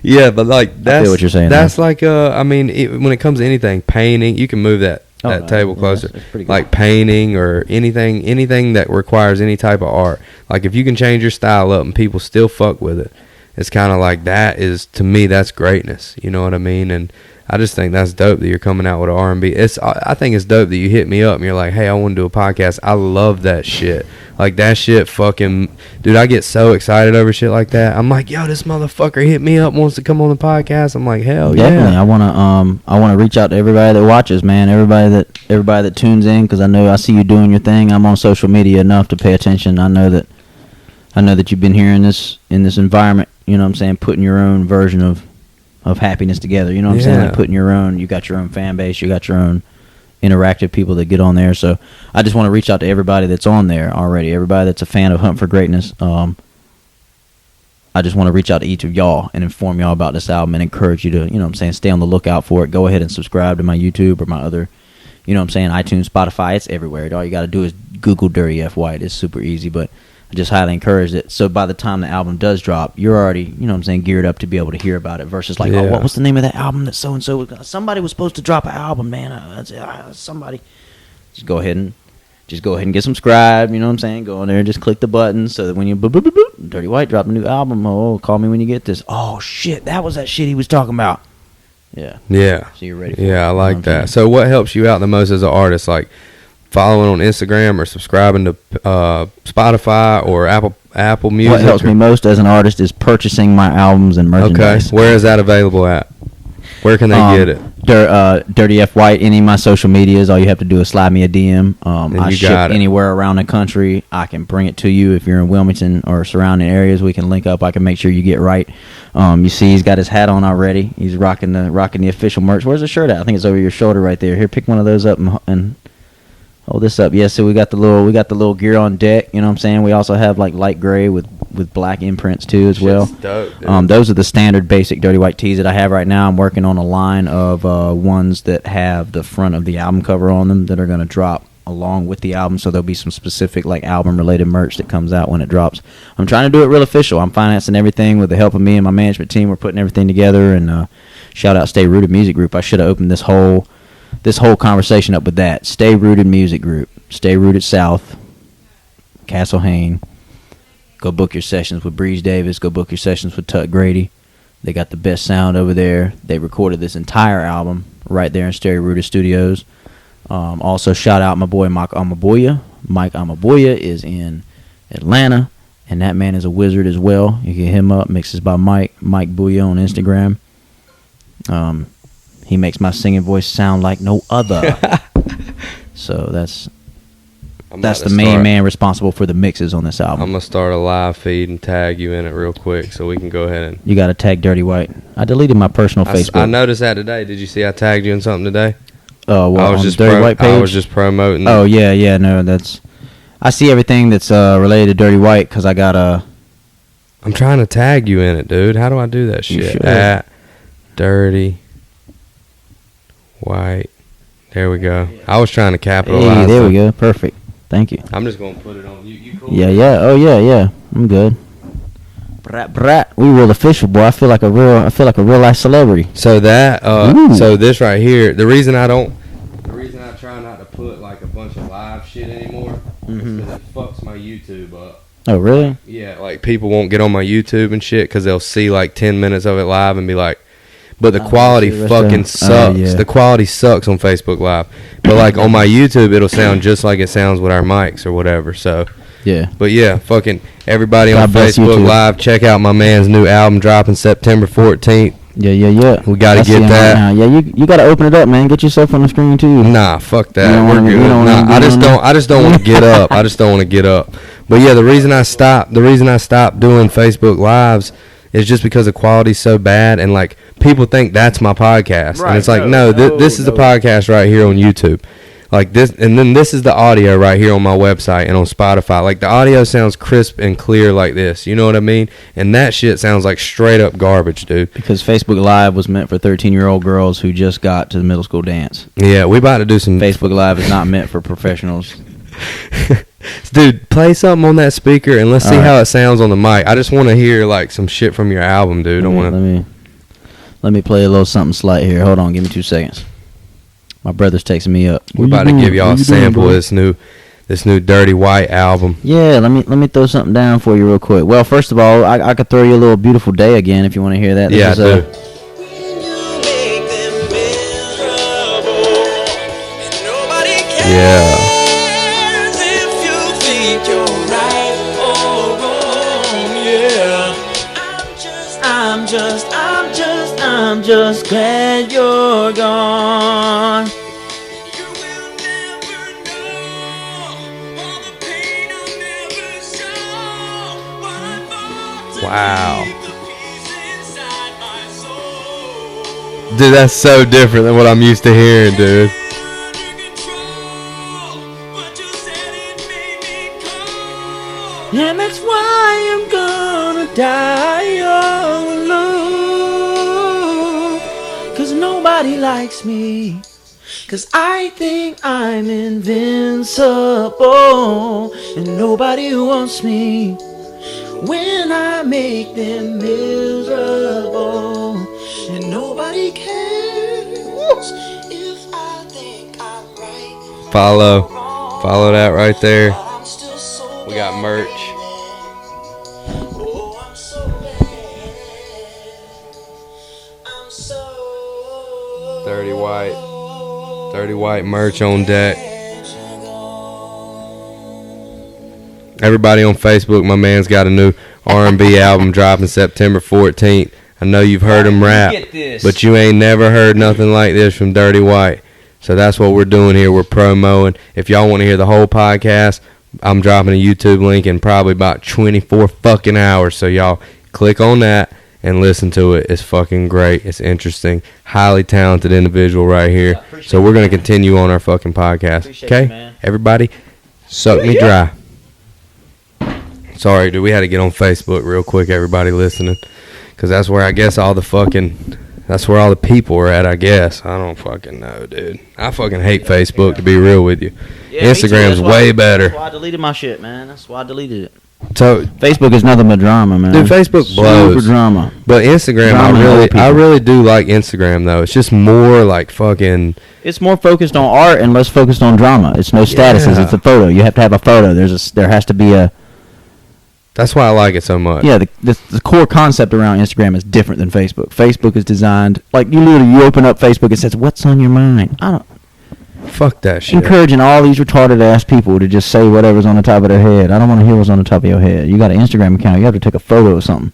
Yeah, but like that's feel what you're saying That's like I mean, when it comes to anything, painting, you can move that table closer. It's pretty good. Like painting or anything that requires any type of art. Like, if you can change your style up and people still fuck with it, it's kind of like, that is, to me, that's greatness. You know what I mean? And I just think that's dope that you're coming out with an R&B. I think it's dope that you hit me up and you're like, hey, I want to do a podcast. I love that shit. Like, that shit fucking, dude, I get so excited over shit like that. I'm like, yo, this motherfucker hit me up, wants to come on the podcast. I'm like, hell Definitely. yeah. I wanna reach out to everybody that watches, man. Everybody that tunes in, because I see you doing your thing. I'm on social media enough to pay attention. I know that you've been here in this environment. You know what I'm saying? Putting your own version of happiness together. You know what I'm saying? Yeah. Like, you got your own fan base. You got your own interactive people that get on there. So I just want to reach out to everybody that's on there already. Everybody that's a fan of Hunt for Greatness. I just want to reach out to each of y'all and inform y'all about this album and encourage you to, you know what I'm saying, stay on the lookout for it. Go ahead and subscribe to my YouTube or my other, you know what I'm saying, iTunes, Spotify. It's everywhere. All you got to do is Google Dirty F White. It's super easy, but I just highly encourage it. So by the time the album does drop, you're already, you know what I'm saying, geared up to be able to hear about it versus like, oh, what was the name of that album that so-and-so was, somebody was supposed to drop an album, man. Somebody. Just go ahead and get subscribed, you know what I'm saying? Go in there and just click the button so that when you Dirty White drop a new album, oh, call me when you get this. Oh, shit, that was that shit he was talking about. Yeah. Yeah. So you're ready for it. Yeah, I like that. So what helps you out the most as an artist? Like following on Instagram or subscribing to Spotify or Apple Music? What helps me most as an artist is purchasing my albums and merchandise. Okay. Where is that available at? Where can they get it? Dirty F White, any of my social medias. All you have to do is slide me a DM. I ship anywhere around the country. I can bring it to you if you're in Wilmington or surrounding areas. We can link up. I can make sure you get right. You see, he's got his hat on already. He's rocking the official merch. Where's the shirt at? I think it's over your shoulder right there. Here, pick one of those up and hold this up. Yeah, so we got the little gear on deck. You know what I'm saying? We also have like light gray with black imprints too as well. Dope, dude. Those are the standard basic Dirty White tees that I have right now. I'm working on a line of ones that have the front of the album cover on them that are going to drop along with the album. So there'll be some specific like album related merch that comes out when it drops. I'm trying to do it real official. I'm financing everything with the help of me and my management team. We're putting everything together. And shout out Stay Rooted Music Group. I should have opened this whole conversation up with that. Stay Rooted Music Group. Stay Rooted South. Castle Hayne. Go book your sessions with Breeze Davis. Go book your sessions with Tut Grady. They got the best sound over there. They recorded this entire album right there in Stay Rooted Studios. Also, shout out my boy Mike Amabuya. Mike Amabuya is in Atlanta, and that man is a wizard as well. You can hit him up. Mixes by Mike Buya on Instagram. He makes my singing voice sound like no other. So that's the main man responsible for the mixes on this album. I'm going to start a live feed and tag you in it real quick so we can go ahead and... You got to tag Dirty White. I deleted my personal Facebook. I noticed that today. Did you see I tagged you in something today? Well, I was on just Dirty White page? I was just promoting. Oh, yeah, no, that's... I see everything that's related to Dirty White because I got a... I'm trying to tag you in it, dude. How do I do that shit? At Dirty White. There we go. I was trying to capitalize. Hey, there we go. Perfect. Thank you. I'm just going to put it on. You cool? Yeah. Oh, yeah. I'm good. Brat. We real official, boy. I feel like a real life celebrity. So that, so this right here, the reason I try not to put like a bunch of live shit anymore is because it fucks my YouTube up. Oh, really? Yeah, like people won't get on my YouTube and shit because they'll see like 10 minutes of it live and be like, but the quality fucking sucks. Yeah. The quality sucks on Facebook Live. But like on my YouTube, it'll sound just like it sounds with our mics or whatever. So yeah. But yeah, fucking everybody God on bless Facebook YouTube. Live, check out my man's new album dropping September 14th. Yeah. We got to get that. Right now. Yeah, you got to open it up, man. Get yourself on the screen too. Nah, fuck that. We're good. Nah, I just don't want to get up. I just don't want to get up. But yeah, the reason I stopped doing Facebook Lives is just because the quality's so bad, and like people think that's my podcast, right, and it's like this is the podcast right here on YouTube, like this, and then this is the audio right here on my website and on Spotify. Like the audio sounds crisp and clear like this, you know what I mean? And that shit sounds like straight up garbage, dude. Because Facebook Live was meant for 13-year-old girls who just got to the middle school dance. Yeah, we about to do some. Facebook Live is not meant for professionals. Dude, play something on that speaker and let's see how it sounds on the mic. I just want to hear like some shit from your album, dude. Let me play a little something slight here. Hold on, give me 2 seconds. My brother's texting me up. We're about to give y'all a sample of this new Dirty White album. Yeah, let me throw something down for you real quick. Well, first of all, I could throw you a little Beautiful Day again if you want to hear that. Yeah, I do. Yeah. I'm just glad you're gone. Wow. Dude, that's so different than what I'm used to hearing, dude. And that's why I'm gonna die nobody likes me. 'Cause I think I'm invincible, and nobody wants me when I make them miserable, and nobody cares if I think I'm right. Follow that right there. We got merch. Oh, I'm so bad. I'm so DirtyWhite merch on deck. Everybody on Facebook, my man's got a new R&B album dropping September 14th. I know you've heard him rap, but you ain't never heard nothing like this from DirtyWhite. So that's what we're doing here. We're promoting. If y'all want to hear the whole podcast, I'm dropping a YouTube link in probably about 24 fucking hours. So y'all click on that and listen to it. It's fucking great. It's interesting. Highly talented individual right here. So we're going to continue on our fucking podcast. Okay? Everybody, suck me dry. Sorry, dude. We had to get on Facebook real quick, everybody listening. Because that's where I guess that's where all the people are at, I guess. I don't fucking know, dude. I fucking hate Facebook, to be real with you. Yeah, Instagram's way better. That's why I deleted my shit, man. That's why I deleted it. So Facebook is nothing but drama, man. Dude, Facebook blows. Super drama. But Instagram, I really do like Instagram, though. It's just more like fucking... It's more focused on art and less focused on drama. It's no statuses. It's a photo. You have to have a photo. There has to be a... That's why I like it so much. Yeah, the core concept around Instagram is different than Facebook. Facebook is designed... Like, you open up Facebook, it says, what's on your mind? I don't... Fuck that shit. Encouraging all these retarded-ass people to just say whatever's on the top of their head. I don't want to hear what's on the top of your head. You got an Instagram account. You have to take a photo of something.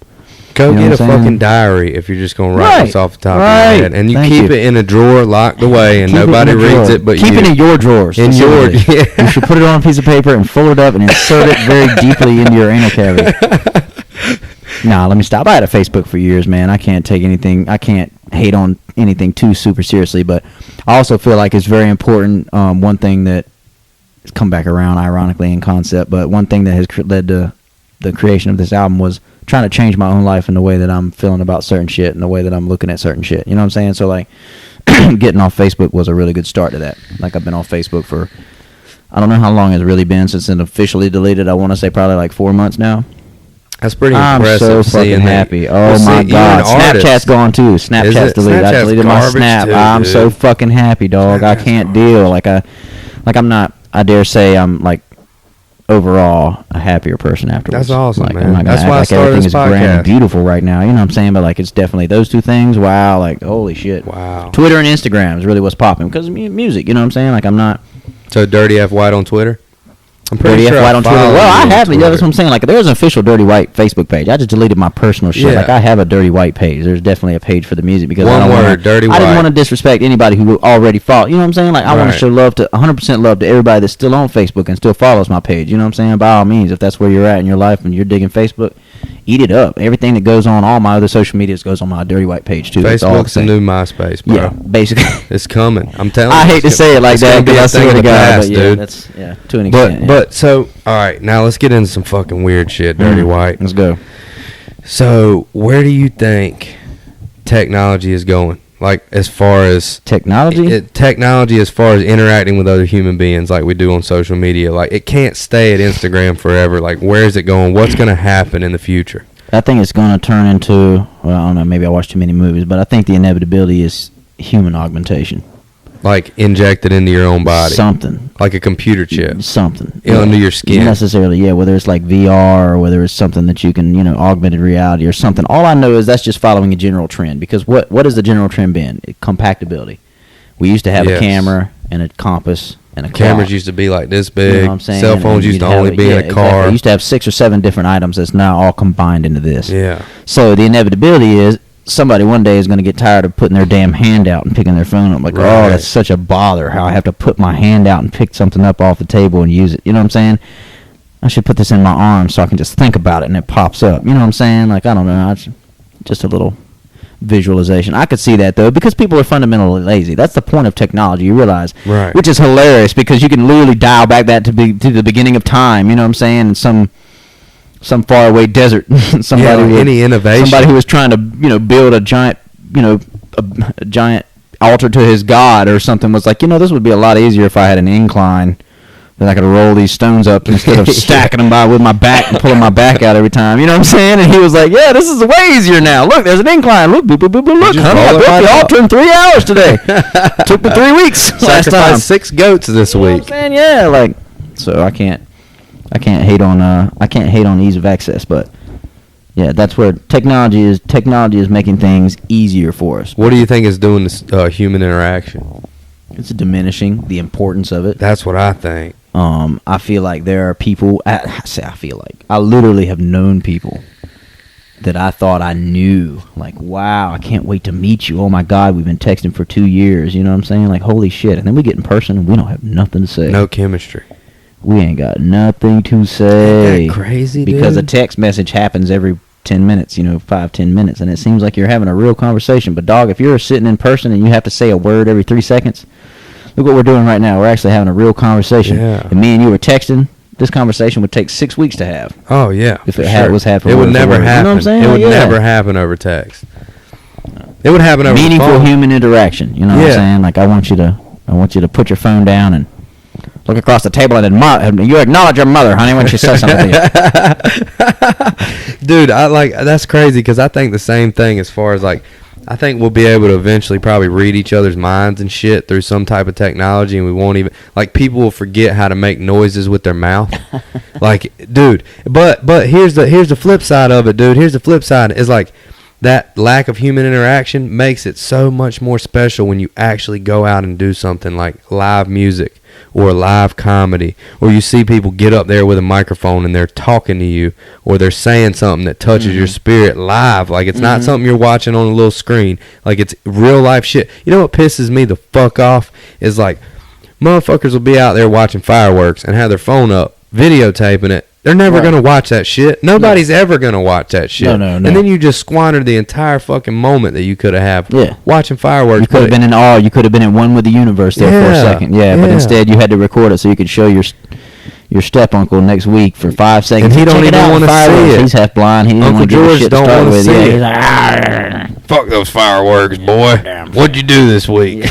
Go get a fucking diary if you're just going to write this off the top of your head. And you keep it in a drawer locked away and nobody reads it but you. Keep it in your drawers. In your... Yeah. You should put it on a piece of paper and fold it up and insert it very deeply into your anal cavity. Nah, let me stop. I had a Facebook for years, man. I can't take anything. I can't hate on anything too super seriously, but I also feel like it's very important. One thing that has come back around, ironically, in concept, but one thing that has led to the creation of this album was trying to change my own life and the way that I'm feeling about certain shit and the way that I'm looking at certain shit. You know what I'm saying? So, like, getting off Facebook was a really good start to that. Like, I've been off Facebook for, I don't know how long it's really been since it officially deleted. I want to say probably like 4 months now. That's pretty impressive. I'm so fucking happy. Oh my God. Snapchat's gone too. Snapchat's deleted. I deleted my Snap. I'm so fucking happy, dog. I can't deal. I'm not, I dare say I'm like overall a happier person afterwards. That's awesome, like, man. I'm not gonna That's why I started everything this is grand and podcast. beautiful right now. You know what I'm saying? But like it's definitely those two things. Wow. Like holy shit. Wow. Twitter and Instagram is really what's popping because of music. You know what I'm saying? Like I'm not. So Dirty F White on Twitter? I'm pretty Dirty sure F White on Twitter. follow Well, you I on have. Twitter. Yeah, that's what I'm saying. Like, there's an official Dirty White Facebook page. I just deleted my personal shit. Yeah. Like, I have a Dirty White page. There's definitely a page for the music because One I don't word, wanna, Dirty I didn't White. want to disrespect anybody who already follow. You know what I'm saying? Like, I want to Right. show love to 100% love to everybody that's still on Facebook and still follows my page. You know what I'm saying? By all means, if that's where you're at in your life and you're digging Facebook, eat it up. Everything that goes on all my other social medias goes on my Dirty White page too. It's all Facebook's the the same. new MySpace, bro. Yeah, basically. It's coming. I'm telling you. I hate to say it like it's that gonna be because I a thing swear of to the God, past, but yeah, dude. that's to an extent. But so all right, now let's get into some fucking weird shit, Dirty White. Let's go. So where do you think technology is going? Like as far as Technology? technology, as far as interacting with other human beings, like we do on social media, like it can't stay at Instagram forever. Like where is it going? What's going to happen in the future? I think it's going to turn into, well, I don't know, maybe I watched too many movies, but I think the inevitability is human augmentation. Like injected into your own body, Something. like a computer chip, Something. under your skin. Necessarily, yeah, whether it's like VR or whether it's something that you can, augmented reality or something. All I know is that's just following a general trend because what has the general trend been? Compactability. We used to have a camera and a compass and a clock. Cameras used to be like this big. You know what I'm saying? Cell phones And used to you'd have only be in a car. Exactly. You used to have 6 or 7 different items that's now all combined into this. Yeah. So the inevitability is somebody one day is going to get tired of putting their damn hand out and picking their phone up. Like, Right. oh, that's such a bother how I have to put my hand out and pick something up off the table and use it. You know what I'm saying? I should put this in my arm so I can just think about it and it pops up. You know what I'm saying? Like, I don't know. Just a little visualization. I could see that, though, because people are fundamentally lazy. That's the point of technology, you realize. Right. Which is hilarious because you can literally dial back that to the beginning of time. You know what I'm saying? And some faraway desert. Any innovation. Somebody who was trying to, build a giant, a giant altar to his god or something was like, this would be a lot easier if I had an incline. Then I could roll these stones up instead of stacking them by with my back and pulling my back out every time. You know what I'm saying? And he was like, yeah, this is way easier now. Look, there's an incline. Look, boop, boop, boop, boop. Look, honey, I built the altar in 3 hours today. Took me 3 weeks last time. Sacrificed 6 goats this week. You know what I'm saying? Yeah, like, so I can't hate on ease of access, but yeah, that's where technology is making things easier for us. What do you think is doing this human interaction? It's diminishing the importance of it. That's what I think. I feel like there are people. I literally have known people that I thought I knew. Like, wow, I can't wait to meet you. Oh my God, we've been texting for 2 years. You know what I'm saying? Like, holy shit. And then we get in person and we don't have nothing to say. No chemistry. We ain't got nothing to say. Isn't that crazy, dude? Because a text message happens every 10 minutes, 5-10 minutes, and it seems like you're having a real conversation. But dog, if you're sitting in person and you have to say a word every 3 seconds, look what we're doing right now. We're actually having a real conversation. Yeah. If me and you were texting, this conversation would take 6 weeks to have. Oh yeah. If it was had for it would never happen. You know what I'm saying? It would Yeah. never happen over text. It would happen over meaningful phone. human interaction. You know what I'm saying? Like I want you to put your phone down and look across the table and you acknowledge your mother, honey, when she says something to you. Dude, that's crazy because I think the same thing as far as like I think we'll be able to eventually probably read each other's minds and shit through some type of technology, and we won't even like people will forget how to make noises with their mouth. Like, dude, but here's the flip side of it, dude. Here's the flip side is like that lack of human interaction makes it so much more special when you actually go out and do something like live music or live comedy, or you see people get up there with a microphone and they're talking to you, or they're saying something that touches your spirit live. Like it's not something you're watching on a little screen. Like it's real life shit. You know what pisses me the fuck off is like motherfuckers will be out there watching fireworks and have their phone up videotaping it. They're never going to watch that shit. Nobody's ever going to watch that shit. No. And then you just squandered the entire fucking moment that you could have watching fireworks. You could have been in awe. You could have been at one with the universe there for a second. Yeah, but instead you had to record it so you could show your step uncle next week for 5 seconds. And he don't even want to see it. He's half blind. He didn't Uncle want to give a George shit to don't start want to with. see Yeah, it. he's like, Fuck those fireworks, boy. What'd you do this week?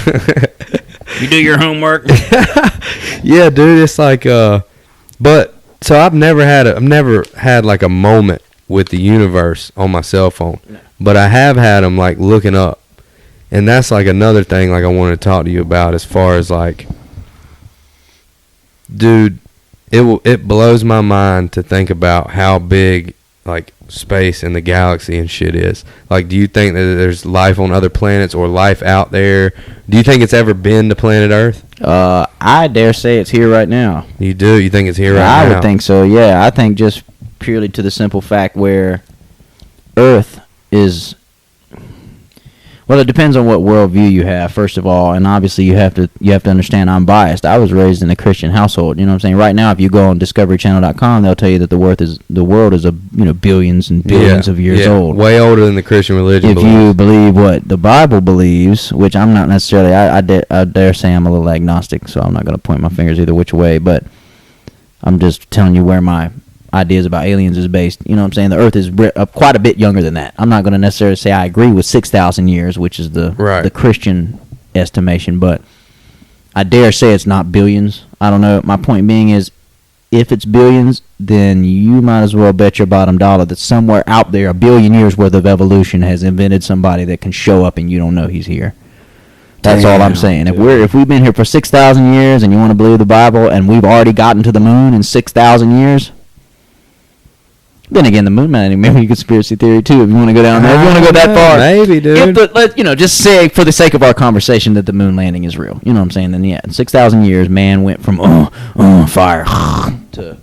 you do your homework. Yeah, dude. It's like, but so I've never had like a moment with the universe on my cell phone, but I have had them like looking up, and that's like another thing like I wanted to talk to you about as far as like, dude, it blows my mind to think about how big like space and the galaxy and shit is. Like, do you think that there's life on other planets or life out there? Do you think it's ever been to planet Earth? I dare say it's here right now. You do? You think it's here right now? I would think so, yeah. I think just purely to the simple fact where Earth is... Well, it depends on what worldview you have, first of all, and obviously you have to understand I'm biased. I was raised in a Christian household. You know what I'm saying? Right now, if you go on DiscoveryChannel.com, they'll tell you that the world is billions and billions of years old. Way older than the Christian religion. If you believe what the Bible believes, which I'm not necessarily, I dare say I'm a little agnostic, so I'm not going to point my fingers either which way, but I'm just telling you where my ideas about aliens is based. You know what I'm saying? The Earth is quite a bit younger than that. I'm not going to necessarily say I agree with 6,000 years, which is the Christian estimation, but I dare say it's not billions. I don't know. My point being is, if it's billions, then you might as well bet your bottom dollar that somewhere out there, a billion years worth of evolution has invented somebody that can show up and you don't know he's here. That's all I'm saying. If we've been here for 6,000 years and you want to believe the Bible and we've already gotten to the moon in 6,000 years, then again, the moon landing, maybe conspiracy theory too. If you want to go down there, if you want to go that far, maybe, dude. Just say for the sake of our conversation that the moon landing is real. You know what I'm saying? Then yeah, in 6,000 years, man went from fire to,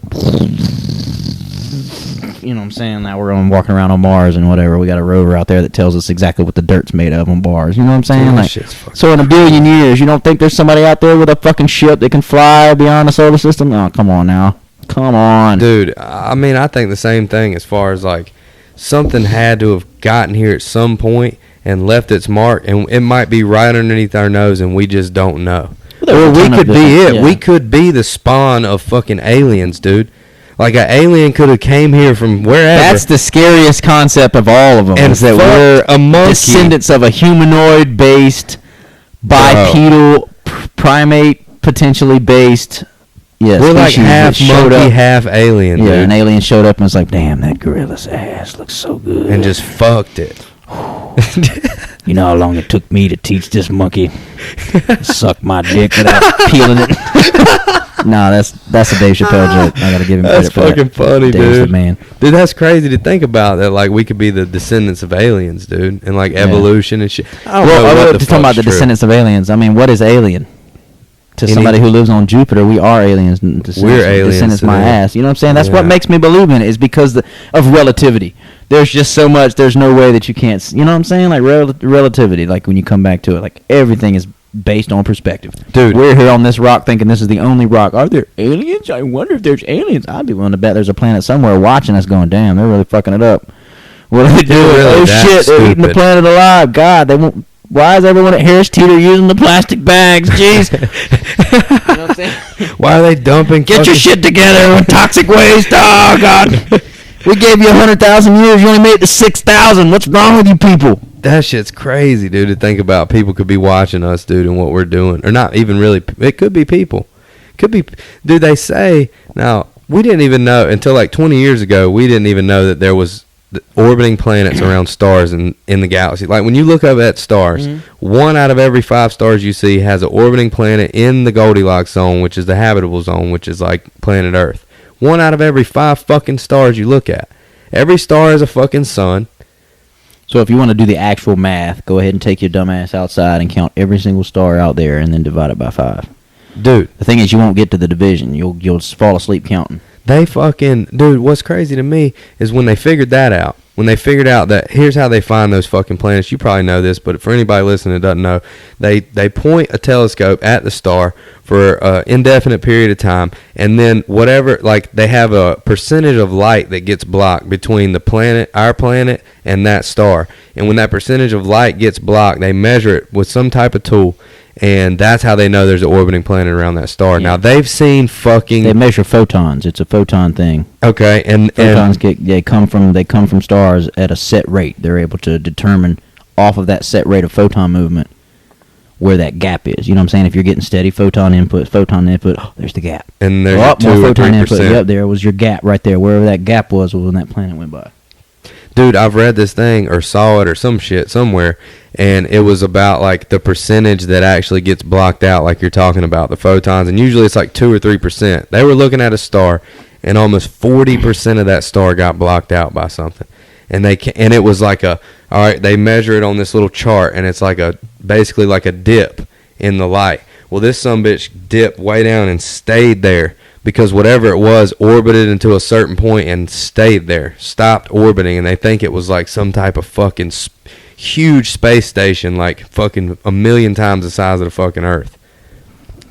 you know what I'm saying? Now we're walking around on Mars and whatever. We got a rover out there that tells us exactly what the dirt's made of on Mars. You know what I'm saying? Like, so in a billion years, you don't think there's somebody out there with a fucking ship that can fly beyond the solar system? Oh, come on now. Come on. Dude, I mean, I think the same thing as far as, like, something had to have gotten here at some point and left its mark, and it might be right underneath our nose, and we just don't know. Or we could be it. Yeah. We could be the spawn of fucking aliens, dude. Like, an alien could have came here from wherever. That's the scariest concept of all of them. And is that we're a monkey. Descendants of a humanoid-based bipedal primate, potentially based. Yeah, We're like half monkey, half alien. Yeah, dude. an alien showed up and was like, "Damn, that gorilla's ass looks so good," and just fucked it. You know how long it took me to teach this monkey to suck my dick without peeling it? No, that's a Dave Chappelle joke. I gotta give him That's credit for that. fucking funny, Dave's dude. the man. Dude, that's crazy to think about that. Like we could be the descendants of aliens, dude, and like evolution and shit. I don't know Well, what the just talking about the fuck's true. descendants of aliens. I mean, what is alien? To somebody who lives on Jupiter, we are aliens. We're aliens Descendants to my them. ass. You know what I'm saying? That's what Yeah. makes me believe in it, is because of relativity. There's just so much. There's no way that you can't. You know what I'm saying? Like relativity. Like when you come back to it, like everything is based on perspective. Dude. We're here on this rock thinking this is the only rock. Are there aliens? I wonder if there's aliens. I'd be willing to bet there's a planet somewhere watching us going, damn, they're really fucking it up. What are they doing? really Oh that shit, they're eating the stupid. planet alive. God, they won't. Why is everyone at Harris Teeter using the plastic bags? Jeez. You know what I'm saying? Why are they dumping? Get your shit together with toxic waste. Oh, God. We gave you 100,000 years. You only made it to 6,000. What's wrong with you people? That shit's crazy, dude. To think about people could be watching us, dude, and what we're doing, or not even really. It could be people. Could be, dude. They say now we didn't even know until like 20 years ago. We didn't even know that there was orbiting planets around stars in the galaxy. Like when you look up at stars, 1 out of every 5 stars you see has an orbiting planet in the Goldilocks zone, which is the habitable zone, which is like planet Earth. 1 out of every 5 fucking stars you look at. Every star is a fucking sun. So if you want to do the actual math, go ahead and take your dumb ass outside and count every single star out there and then divide it by 5. Dude, The thing is, you won't get to the division. You'll fall asleep counting. they fucking, dude, what's crazy to me is when they figured that out. When they figured out that here's how they find those fucking planets. You probably know this, but for anybody listening that doesn't know, they point a telescope at the star for an indefinite period of time, and then whatever, like they have a percentage of light that gets blocked between the planet, our planet, and that star. And when that percentage of light gets blocked, they measure it with some type of tool, and that's how they know there's an orbiting planet around that star. Yeah. Now they've seen fucking They measure photons. It's a photon thing. okay, and Photons they come from stars at a set rate. They're able to determine off of that set rate of photon movement where that gap is. You know what I'm saying? If you're getting steady photon input, oh, there's the gap. and there's Oh, more 2 or photon input. 3%. Yep, there was your gap right there. Wherever that gap was when that planet went by. Dude, I've read this thing or saw it or some shit somewhere, and it was about like the percentage that actually gets blocked out, like you're talking about, the photons, and usually it's like 2 or 3%. They were looking at a star, and almost 40% of that star got blocked out by something, and it was like all right, they measure it on this little chart, and it's like basically like a dip in the light. Well, this sumbitch dipped way down and stayed there. Because whatever it was orbited into a certain point and stayed there, stopped orbiting, and they think it was like some type of fucking huge space station, like fucking 1,000,000 times the size of the fucking Earth.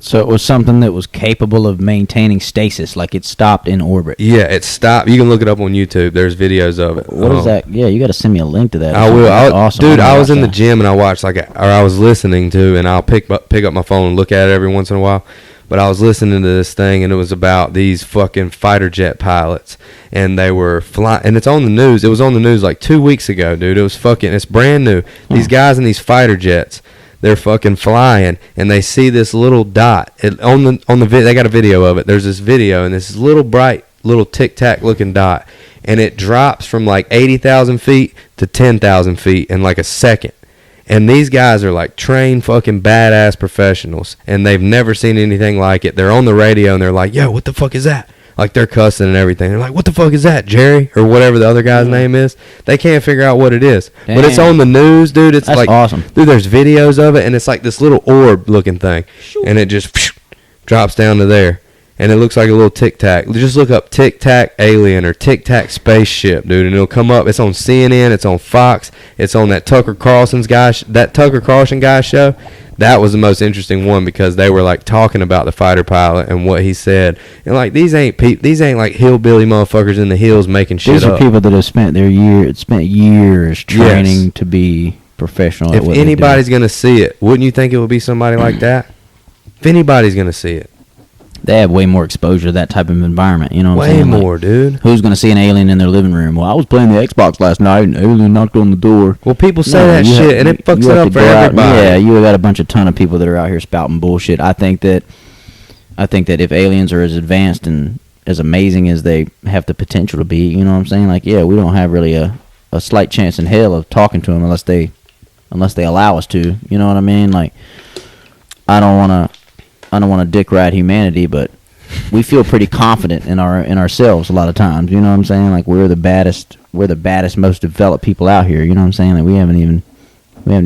So it was something that was capable of maintaining stasis, like it stopped in orbit. Yeah, it stopped. You can look it up on YouTube. There's videos of it. What is that? Yeah, you got to send me a link to that. I will. That's awesome. Dude, I'm gonna I was watch in the that. gym and I watched or I was listening to, and I'll pick up my phone and look at it every once in a while. But I was listening to this thing, and it was about these fucking fighter jet pilots, and they were flying, and it's on the news. It was on the news like 2 weeks ago, dude. It was fucking, it's brand new. These guys in these fighter jets, they're fucking flying, and they see this little dot. They got a video of it. There's this video, and this little bright, little tic-tac looking dot, and it drops from like 80,000 feet to 10,000 feet in like a second. And these guys are like trained fucking badass professionals, and they've never seen anything like it. They're on the radio, and they're like, yo, what the fuck is that? Like, they're cussing and everything. They're like, what the fuck is that, Jerry? Or whatever the other guy's name is. They can't figure out what it is. Damn. But it's on the news, dude. It's That's like awesome. Dude, there's videos of it, and it's like this little orb looking thing. And it just drops down to there. And it looks like a little tic-tac. Just look up tic-tac alien or tic-tac spaceship, dude, and it'll come up. It's on CNN. It's on Fox. It's on that Tucker Carlson guy show. That was the most interesting one because they were like talking about the fighter pilot and what he said. And like these ain't like hillbilly motherfuckers in the hills making shit These up. are people that have spent years training to be professional. If at what anybody's gonna see it, wouldn't you think it would be somebody like that? If anybody's gonna see it. They have way more exposure to that type of environment. You know what I'm Way saying? Like, more, dude. who's going to see an alien in their living room? Well, I was playing the Xbox last night and an alien knocked on the door. Well, people say No, that you shit, have- and it fucks you it have up to for go out- everybody. Yeah, you got a ton of people that are out here spouting bullshit. I think that if aliens are as advanced and as amazing as they have the potential to be, you know what I'm saying? Like, yeah, we don't have really a slight chance in hell of talking to them unless they allow us to. You know what I mean? Like, I don't want to dick ride humanity, but we feel pretty confident in ourselves a lot of times. You know what I'm saying? Like, we're the baddest, most developed people out here. You know what I'm saying? Like, we haven't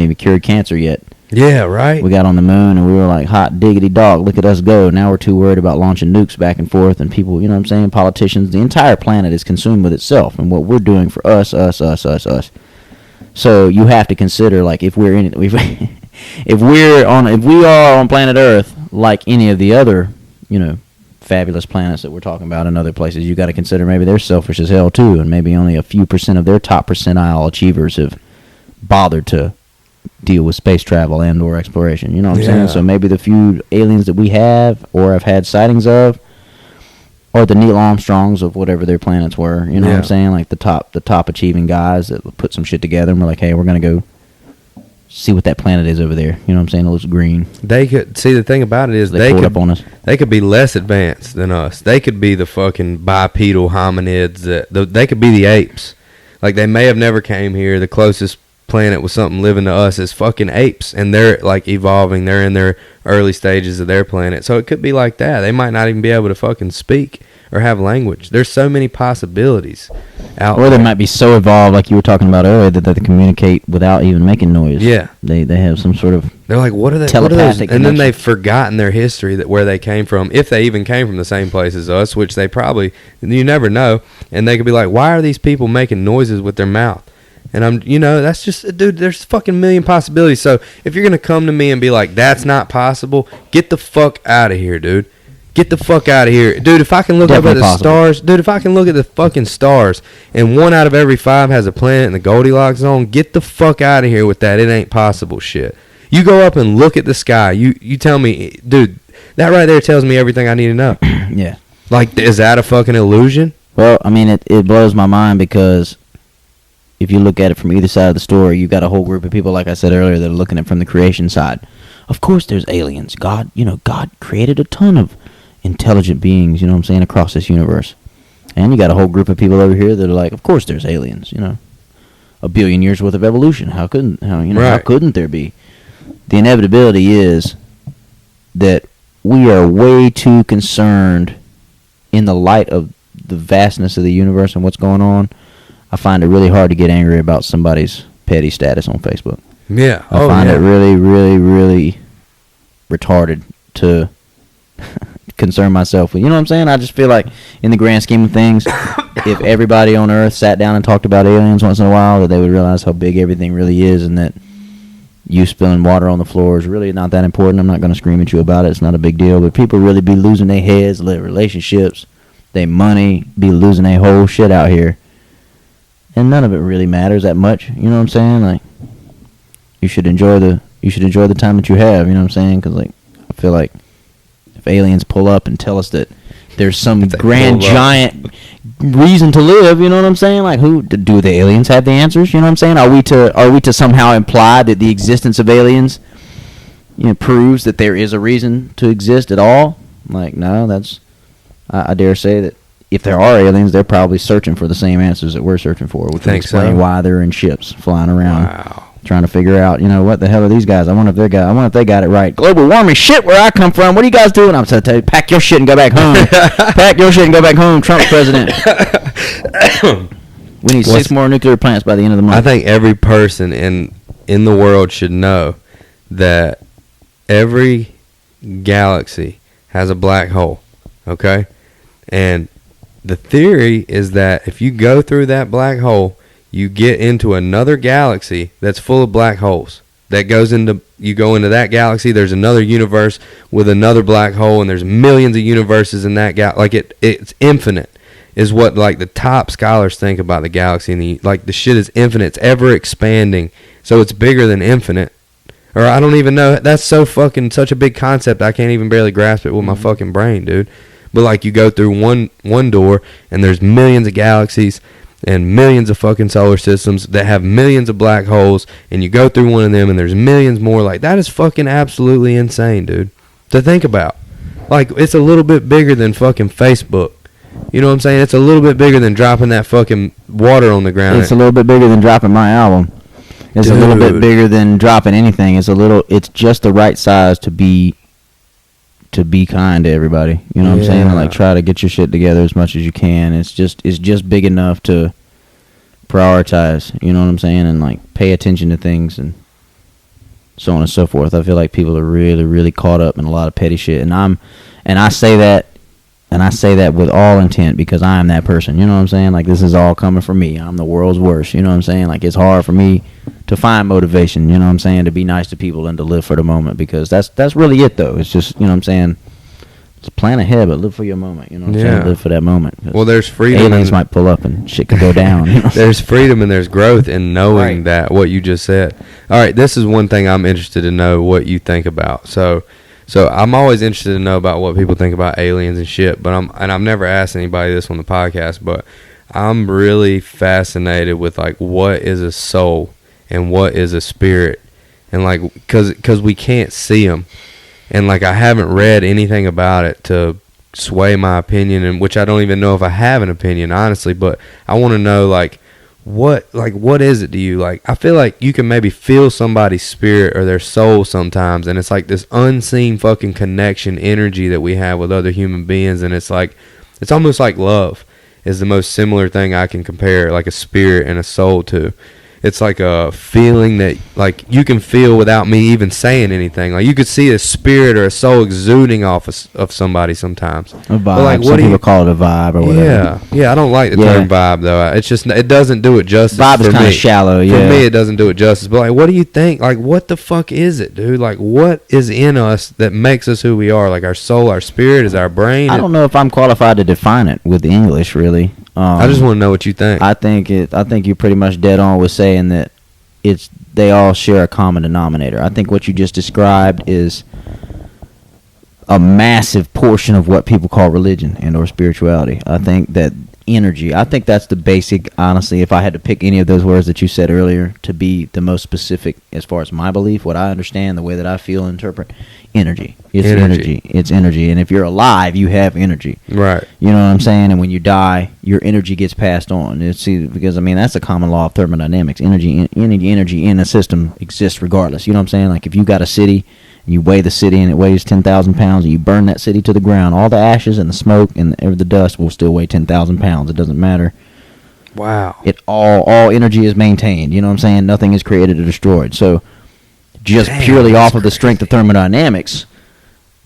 even cured cancer yet. Yeah, right. We got on the moon and we were like, hot diggity dog, look at us go. Now we're too worried about launching nukes back and forth, and people, you know what I'm saying, politicians, the entire planet is consumed with itself and what we're doing for us. So you have to consider, like, if we are on planet Earth like any of the other, you know, fabulous planets that we're talking about in other places, you got to consider maybe they're selfish as hell too, and maybe only a few percent of their top percentile achievers have bothered to deal with space travel and or exploration. You know what I'm saying? So maybe the few aliens that we have or have had sightings of are the Neil Armstrongs of whatever their planets were. You know what I'm saying? Like the top achieving guys that put some shit together and we're like, hey, we're gonna go see what that planet is over there. You know what I'm saying? It looks green. They could see, the thing about it is They pulled up on us. They could be less advanced than us. They could be the fucking bipedal hominids. They could be the apes. Like, they may have never came here. The closest planet with something living to us is fucking apes, and they're like evolving. They're in their early stages of their planet, so it could be like that. They might not even be able to fucking speak or have language. There's so many possibilities out Or there. they might be so evolved, like you were talking about earlier, that they communicate without even making noise. Yeah. They have some sort of They're like, what are they? telepathic And then connection. they've forgotten their history, that where they came from, if they even came from the same place as us, which they probably, you never know. And they could be like, why are these people making noises with their mouth? And that's just, dude, there's fucking a million possibilities. So if you're going to come to me and be like, that's not possible, get the fuck out of here, dude. Get the fuck out of here. Dude, if I can look Definitely up at the possible. stars, dude, if I can look at the fucking stars and 1 out of every 5 has a planet in the Goldilocks zone, get the fuck out of here with that. It ain't possible shit. You go up and look at the sky. You tell me, dude, that right there tells me everything I need to know. yeah. Like, is that a fucking illusion? Well, I mean, it blows my mind because if you look at it from either side of the story, you've got a whole group of people, like I said earlier, that are looking at it from the creation side. Of course there's aliens. God created a ton of intelligent beings, you know what I'm saying, across this universe. And you got a whole group of people over here that are like, of course there's aliens, you know. A billion years worth of evolution. How couldn't there be? The inevitability is that we are way too concerned in the light of the vastness of the universe and what's going on. I find it really hard to get angry about somebody's petty status on Facebook. Yeah. I find it really, really, really retarded to concern myself with. You know what I'm saying? I just feel like in the grand scheme of things, if everybody on Earth sat down and talked about aliens once in a while, that they would realize how big everything really is, and that you spilling water on the floor is really not that important. I'm not going to scream at you about it. It's not a big deal. But people really be losing their heads, their relationships, their money, be losing their whole shit out here. And none of it really matters that much. You know what I'm saying? Like, you should enjoy the time that you have. You know what I'm saying? Because, like, I feel like if aliens pull up and tell us that there's some grand giant reason to live, you know what I'm saying? Like, who do the aliens have the answers? You know what I'm saying? Are we to somehow imply that the existence of aliens, proves that there is a reason to exist at all? Like, no, that's I dare say that if there are aliens, they're probably searching for the same answers that we're searching for, which would explain why they're in ships flying around, trying to figure out, what the hell are these guys? I wonder if they got it right. Global warming shit where I come from. What are you guys doing? I'm going to tell you, pack your shit and go back home. Pack your shit and go back home. Trump's president. We need 6 more nuclear plants by the end of the month. I think every person in the world should know that every galaxy has a black hole, okay? And the theory is that if you go through that black hole, you get into another galaxy that's full of black holes. You go into that galaxy, there's another universe with another black hole, and there's millions of universes in that galaxy. Like, it's infinite is what, like, the top scholars think about the galaxy. And the shit is infinite. It's ever expanding. So it's bigger than infinite. Or I don't even know. That's so fucking such a big concept. I can't even barely grasp it with my fucking brain, dude. But like you go through one door and there's millions of galaxies and millions of fucking solar systems that have millions of black holes, and you go through one of them and there's millions more. Like, that is fucking absolutely insane, dude, to think about. Like, it's a little bit bigger than fucking Facebook. You know what I'm saying? It's a little bit bigger than dropping that fucking water on the ground. It's a little bit bigger than dropping my album. It's a little bit bigger than dropping anything. It's just the right size to be kind to everybody. You know what I'm saying? Like, try to get your shit together as much as you can. It's just big enough to prioritize, you know what I'm saying? And like pay attention to things and so on and so forth. I feel like people are really, really caught up in a lot of petty shit, and I say that with all intent, because I am that person. You know what I'm saying? Like, this is all coming from me. I'm the world's worst. You know what I'm saying? Like, it's hard for me to find motivation. You know what I'm saying? To be nice to people and to live for the moment, because that's really it, though. It's just, you know what I'm saying? Just plan ahead, but live for your moment. You know what I'm saying? Live for that moment. Well, there's freedom. Aliens might pull up and shit could go down. You know? There's freedom and there's growth in knowing that, what you just said. All right, this is one thing I'm interested to know what you think about. So I'm always interested to know about what people think about aliens and shit. But I've never asked anybody this on the podcast, but I'm really fascinated with like what is a soul and what is a spirit, and like because we can't see them, and like I haven't read anything about it to sway my opinion, and which I don't even know if I have an opinion, honestly. But I want to know like what is it to you? Like, I feel like you can maybe feel somebody's spirit or their soul sometimes, and it's like this unseen fucking connection energy that we have with other human beings, and it's like, it's almost like love is the most similar thing I can compare like a spirit and a soul to. It's like a feeling that like you can feel without me even saying anything. Like, you could see a spirit or a soul exuding off of somebody sometimes. A vibe. But like, some people call it a vibe or whatever. Yeah. I don't like the term vibe though. It's just, it doesn't do it justice. Vibe is kind of shallow. Yeah. For me, it doesn't do it justice. But like, what do you think? Like, what the fuck is it, dude? Like, what is in us that makes us who we are? Like, our soul, our spirit, is our brain. I don't know if I'm qualified to define it with the English, really. I just want to know what you think. I think you're pretty much dead on with saying that they all share a common denominator. I think what you just described is a massive portion of what people call religion and or spirituality. I think that energy, I think that's the basic, honestly, if I had to pick any of those words that you said earlier to be the most specific as far as my belief, what I understand, the way that I feel and interpret, energy. It's energy. It's energy. And if you're alive, you have energy. Right. You know what I'm saying? And when you die, your energy gets passed on. Because, I mean, that's a common law of thermodynamics. Energy in a system exists regardless. You know what I'm saying? Like, if you got a city, and you weigh the city and it weighs 10,000 pounds, and you burn that city to the ground, all the ashes and the smoke and the dust will still weigh 10,000 pounds. It doesn't matter. Wow. It all energy is maintained. You know what I'm saying? Nothing is created or destroyed. So just purely off of the strength of thermodynamics,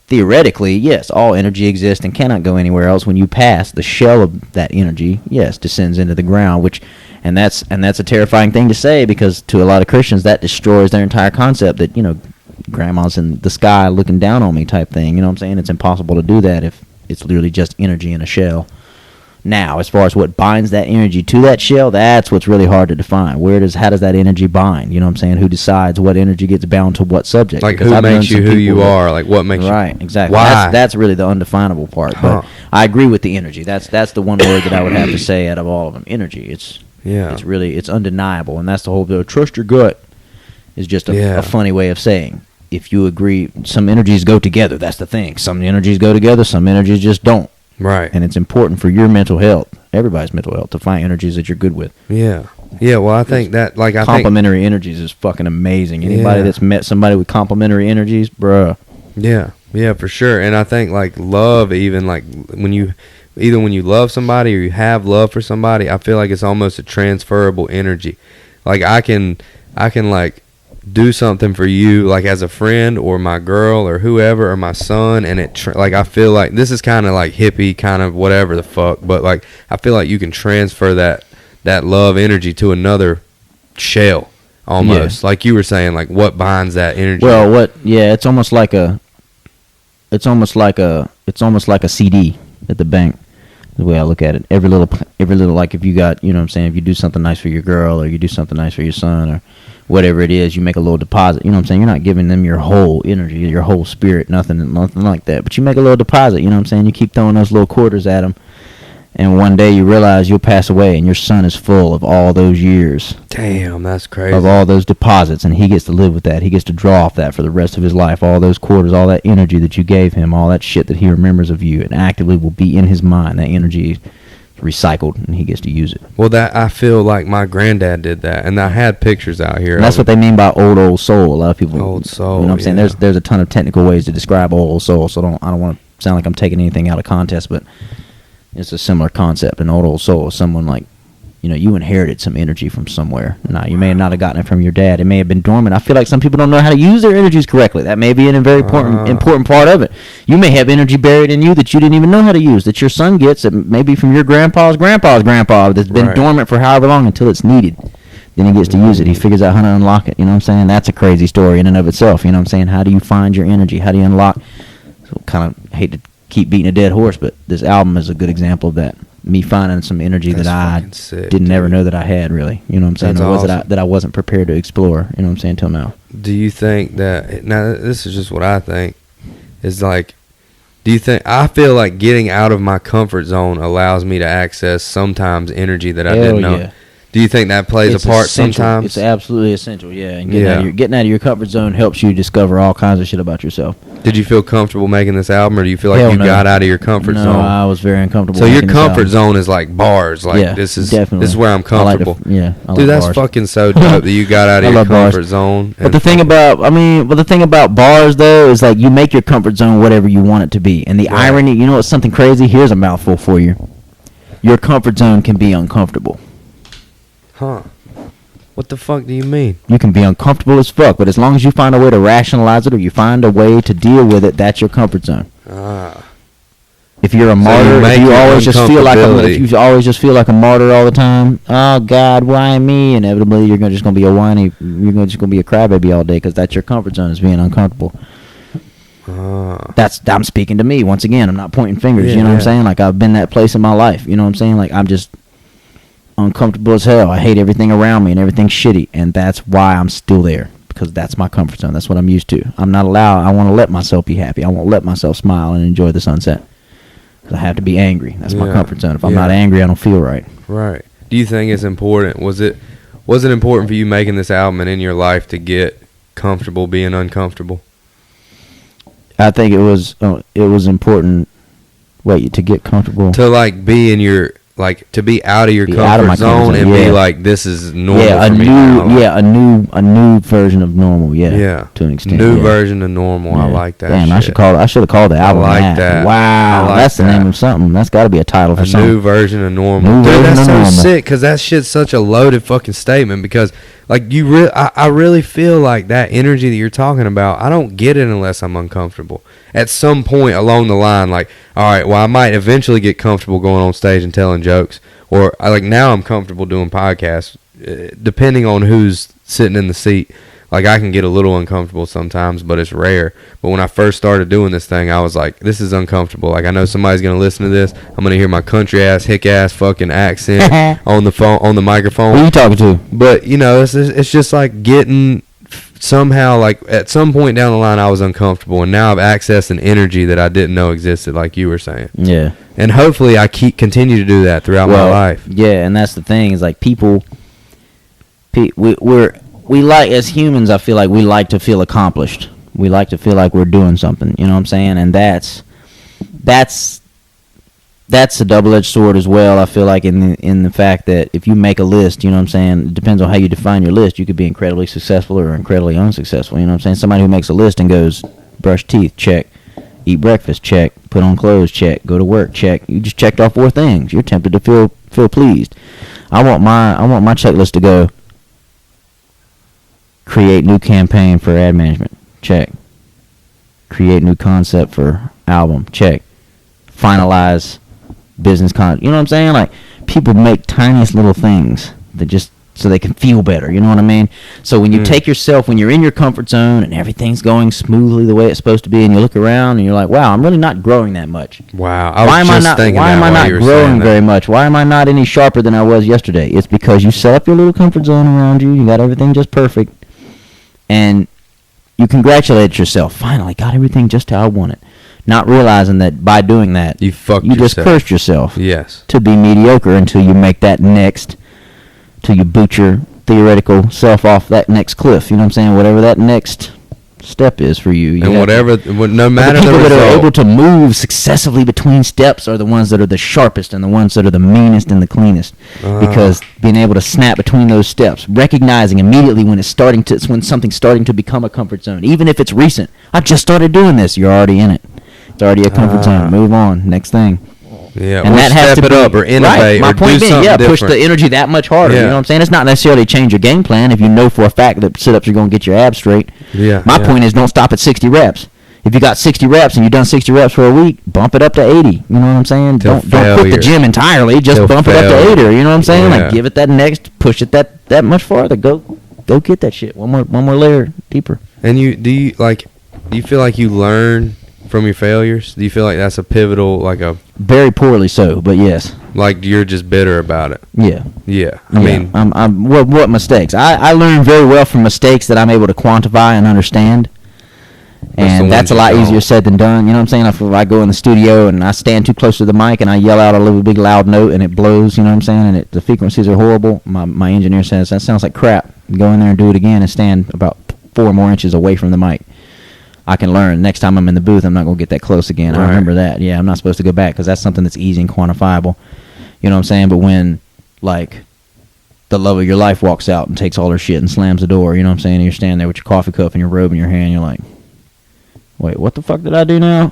theoretically, yes, all energy exists and cannot go anywhere else. When you pass, the shell of that energy, yes, descends into the ground, and that's a terrifying thing to say, because to a lot of Christians that destroys their entire concept that, you know, grandma's in the sky looking down on me type thing. You know what I'm saying? It's impossible to do that if it's literally just energy in a shell. Now, as far as what binds that energy to that shell, that's what's really hard to define. How does that energy bind? You know what I'm saying? Who decides what energy gets bound to what subject? Like, who makes you who you are? Like, what makes you... Right, exactly. Why? That's really the undefinable part. But I agree with the energy. That's the one word that I would have to say out of all of them. Energy. It's undeniable, and that's the whole... Trust your gut is just a funny way of saying. If you agree, some energies go together. That's the thing. Some energies go together. Some energies just don't. Right. And it's important for your mental health, everybody's mental health, to find energies that you're good with. Yeah. Yeah, well, I think that, like, complementary energies is fucking amazing. Anybody that's met somebody with complementary energies, bruh. Yeah. Yeah, for sure. And I think, like, love, even, like, when you love somebody or you have love for somebody, I feel like it's almost a transferable energy. Like, I can, like, do something for you, like as a friend or my girl or whoever or my son, and like I feel like this is kind of like hippie, kind of whatever the fuck, but like I feel like you can transfer that love energy to another shell almost. Like you were saying, like what binds that energy? Well, it's almost like a CD at the bank. The way I look at it, every little, like if you got, you know what I'm saying, if you do something nice for your girl or you do something nice for your son or whatever it is, you make a little deposit. You know what I'm saying? You're not giving them your whole energy, your whole spirit, nothing like that. But you make a little deposit. You know what I'm saying? You keep throwing those little quarters at them, and one day you realize you'll pass away, and your son is full of all those years. Damn, that's crazy. Of all those deposits, and he gets to live with that. He gets to draw off that for the rest of his life. All those quarters, all that energy that you gave him, all that shit that he remembers of you, and actively will be in his mind. That energy recycled, and he gets to use it. Well, that I feel like my granddad did that, and I had pictures out here. And that's what they mean by old soul. A lot of people, Old soul. You know what I'm saying? There's a ton of technical ways to describe old soul. So I don't want to sound like I'm taking anything out of context, but it's a similar concept. An old soul is someone like, you know, you inherited some energy from somewhere. Now, you may not have gotten it from your dad. It may have been dormant. I feel like some people don't know how to use their energies correctly. That may be a very important part of it. You may have energy buried in you that you didn't even know how to use, that your son gets, that maybe from your grandpa's grandpa that's been dormant for however long until it's needed. Then he gets to use it. He figures out how to unlock it. You know what I'm saying? That's a crazy story in and of itself. You know what I'm saying? How do you find your energy? How do you unlock? So kind of hate to keep beating a dead horse, but this album is a good example of that. Me finding some energy that I didn't ever know that I had, really. You know what I'm saying? That's awesome. That I wasn't prepared to explore. You know what I'm saying? Until now. Do you think that, now this is just what I think, is like, do you think, I feel like getting out of my comfort zone allows me to access sometimes energy that I didn't know. Yeah. Do you think that plays a part essential. sometimes? It's absolutely essential, yeah. And getting out of your comfort zone helps you discover all kinds of shit about yourself. Did you feel comfortable making this album, or do you feel like Hell you no. got out of your comfort zone? No, I was very uncomfortable. So your making this comfort album. zone is like bars. Like, Yeah, this is definitely. this is where I'm comfortable. I Dude, love that's bars. fucking so dope that you got out of your love bars. comfort zone. But the thing about bars though is like you make your comfort zone whatever you want it to be. And the irony, you know what's something crazy? Here's a mouthful for you. Your comfort zone can be uncomfortable. Huh. What the fuck do you mean? You can be uncomfortable as fuck, but as long as you find a way to rationalize it or you find a way to deal with it, that's your comfort zone. If you're a martyr, if you always just feel like a martyr all the time, oh God, why me? Inevitably, you're just gonna be a whiny, you're just gonna be a crybaby all day because that's your comfort zone, is being uncomfortable. I'm speaking to me once again. I'm not pointing fingers. You know what I'm saying? Like I've been that place in my life. You know what I'm saying? Like I'm just uncomfortable as hell. I hate everything around me and everything's shitty, and that's why I'm still there, because that's my comfort zone. That's what I'm used to. I'm not allowed. I want to let myself be happy. I won't let myself smile and enjoy the sunset, because I have to be angry. That's my comfort zone. If I'm not angry, I don't feel right. Right. Do you think it's important? Was it important for you making this album and in your life to get comfortable being uncomfortable? I think it was important. Wait, to get comfortable, to like be in your, like, to be out of your comfort zone and be like, this is normal for me now. a new version of normal. Yeah, to an extent. New version of normal. Yeah. I like that. Damn, shit. I should have called the album. I like that. Wow, like that's the that. name of something. That's got to be a title for something. A new version of normal. Dude, that's so sick, because that shit's such a loaded fucking statement. Because like I really feel like that energy that you're talking about, I don't get it unless I'm uncomfortable. At some point along the line, like, all right, well, I might eventually get comfortable going on stage and telling jokes, or now I'm comfortable doing podcasts, depending on who's sitting in the seat. Like, I can get a little uncomfortable sometimes, but it's rare. But when I first started doing this thing, I was like, this is uncomfortable. Like, I know somebody's going to listen to this. I'm going to hear my country-ass, hick-ass fucking accent on the phone, on the microphone. Who are you talking to? But, you know, it's just like getting... Somehow, like, at some point down the line, I was uncomfortable, and now I've accessed an energy that I didn't know existed, like you were saying. Yeah. And hopefully I continue to do that throughout my life. Yeah, and that's the thing, is like we like, as humans, I feel like we like to feel accomplished. We like to feel like we're doing something, you know what I'm saying? And that's a double-edged sword as well. I feel like in the fact that if you make a list, you know what I'm saying, it depends on how you define your list. You could be incredibly successful or incredibly unsuccessful, you know what I'm saying? Somebody who makes a list and goes, brush teeth, check, eat breakfast, check, put on clothes, check, go to work, check. You just checked off 4 things. You're tempted to feel pleased. I want my checklist to go, create new campaign for ad management, check. Create new concept for album, check. Finalize business content. You know what I'm saying? Like, people make tiniest little things that just so they can feel better. You know what I mean? So when you take yourself, when you're in your comfort zone and everything's going smoothly the way it's supposed to be, and you look around and you're like, wow, I'm really not growing that much. Wow. Why am I not growing very much? Why am I not any sharper than I was yesterday? It's because you set up your little comfort zone around you. You got everything just perfect. And you congratulate yourself. Finally, got everything just how I want it. Not realizing that by doing that, you just cursed yourself. Yes. To be mediocre until you make that next, till you boot your theoretical self off that next cliff. You know what I'm saying? Whatever that next step is for you. And no matter the people result. that are able to move successively between steps are the ones that are the sharpest and the ones that are the meanest and the cleanest. Because being able to snap between those steps, recognizing immediately when when something's starting to become a comfort zone, even if it's recent. I've just started doing this. You're already in it. It's already a comfort zone. Move on. Next thing. Yeah, and or that has step to it up or innovate My or point do being, something different. push the energy that much harder. You know what I'm saying? It's not necessarily change your game plan if you know for a fact that sit-ups are going to get your abs straight. My point is don't stop at 60 reps. If you got 60 reps and you've done 60 reps for a week, bump it up to 80. You know what I'm saying? Don't quit the gym entirely. Just bump it up to 80. You know what I'm saying? Yeah. Like give it that next, push it that much farther. Go get that shit. One more layer deeper. And do you feel like you learn from your failures? Do you feel like that's a pivotal, very poorly so, but yes. Like you're just bitter about it? Yeah. Yeah. I mean, what mistakes? I learn very well from mistakes that I'm able to quantify and understand. And that's a lot easier said than done. You know what I'm saying? If I go in the studio and I stand too close to the mic and I yell out a little big loud note and it blows, you know what I'm saying? And the frequencies are horrible. My engineer says, that sounds like crap. Go in there and do it again and stand about 4 more inches away from the mic. I can learn. Next time I'm in the booth, I'm not going to get that close again. Right. I remember that. Yeah, I'm not supposed to go back because that's something that's easy and quantifiable. You know what I'm saying? But when, the love of your life walks out and takes all her shit and slams the door, you know what I'm saying? And you're standing there with your coffee cup and your robe in your hand, you're like, wait, what the fuck did I do now?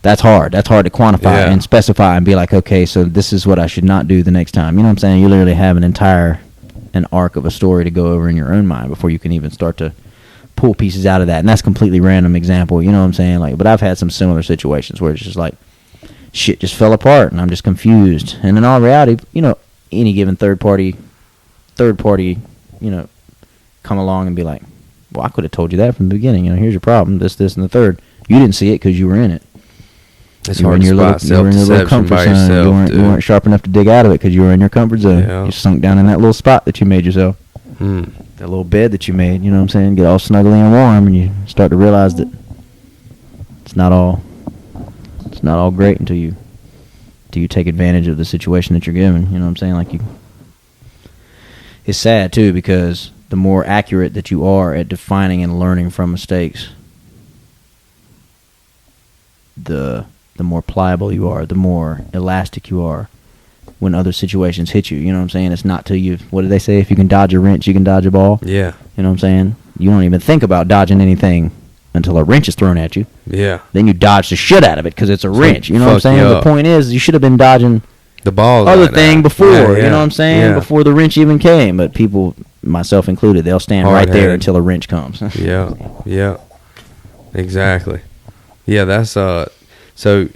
That's hard. That's hard to quantify and specify and be like, okay, so this is what I should not do the next time. You know what I'm saying? You literally have an arc of a story to go over in your own mind before you can even start to pull pieces out of that. And that's a completely random example, you know what I'm saying? But I've had some similar situations where it's just like shit just fell apart and I'm just confused. And in all reality, any given third party, come along and be like, well, I could have told you that from the beginning. Here's your problem, this, and the third. You didn't see it because you were in it. It's you were hard in your to spot little comfort by zone. yourself, You weren't sharp enough to dig out of it because you were in your comfort zone. Yeah. You sunk down in that little spot that you made yourself. That little bed that you made, you know what I'm saying? Get all snuggly and warm, and you start to realize that it's not all great until you take advantage of the situation that you're given. You know what I'm saying? It's sad too because the more accurate that you are at defining and learning from mistakes, the more pliable you are, the more elastic you are when other situations hit you. You know what I'm saying? It's not till you, what do they say? If you can dodge a wrench, you can dodge a ball. Yeah. You know what I'm saying? You don't even think about dodging anything until a wrench is thrown at you. Yeah. Then you dodge the shit out of it because it's a wrench. You know what I'm saying? The point is, you should have been dodging the ball other thing before. Yeah. You know what I'm saying? Yeah. Before the wrench even came. But people, myself included, they'll stand right there until a wrench comes. Yeah. Exactly. Yeah, that's so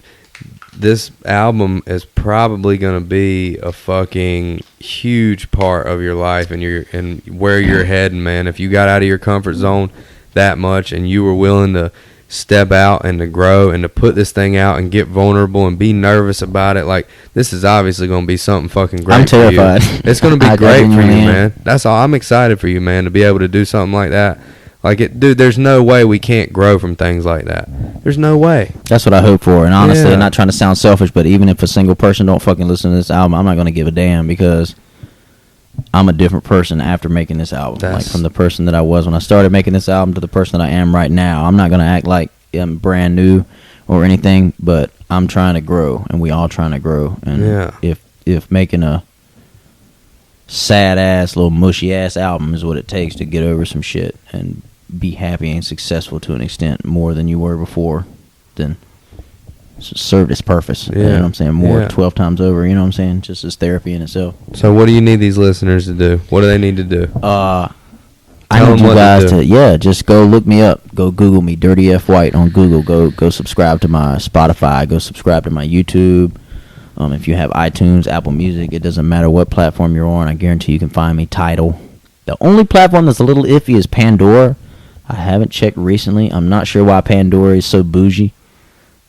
this album is probably going to be a fucking huge part of your life and where you're heading, man. If you got out of your comfort zone that much and you were willing to step out and to grow and to put this thing out and get vulnerable and be nervous about it, this is obviously going to be something fucking great. I'm terrified. For you. It's going to be great for you, man. That's all. I'm excited for you, man, to be able to do something like that. Dude, there's no way we can't grow from things like that. There's no way. That's what I hope for. And honestly, I'm not trying to sound selfish, but even if a single person don't fucking listen to this album, I'm not going to give a damn because I'm a different person after making this album. From the person that I was when I started making this album to the person that I am right now. I'm not going to act like I'm brand new or anything, but I'm trying to grow, and we all trying to grow. And if making a sad-ass, little mushy-ass album is what it takes to get over some shit and be happy and successful to an extent more than you were before, then served its purpose. You know what I'm saying? More 12 times over, you know what I'm saying? Just as therapy in itself. So what do you need these listeners to do? What do they need to do? I need you guys to just go look me up. Go Google me, Dirty F White on Google. Go subscribe to my Spotify. Go subscribe to my YouTube. If you have iTunes, Apple Music, it doesn't matter what platform you're on. I guarantee you can find me. Tidal. The only platform that's a little iffy is Pandora. I haven't checked recently. I'm not sure why Pandora is so bougie.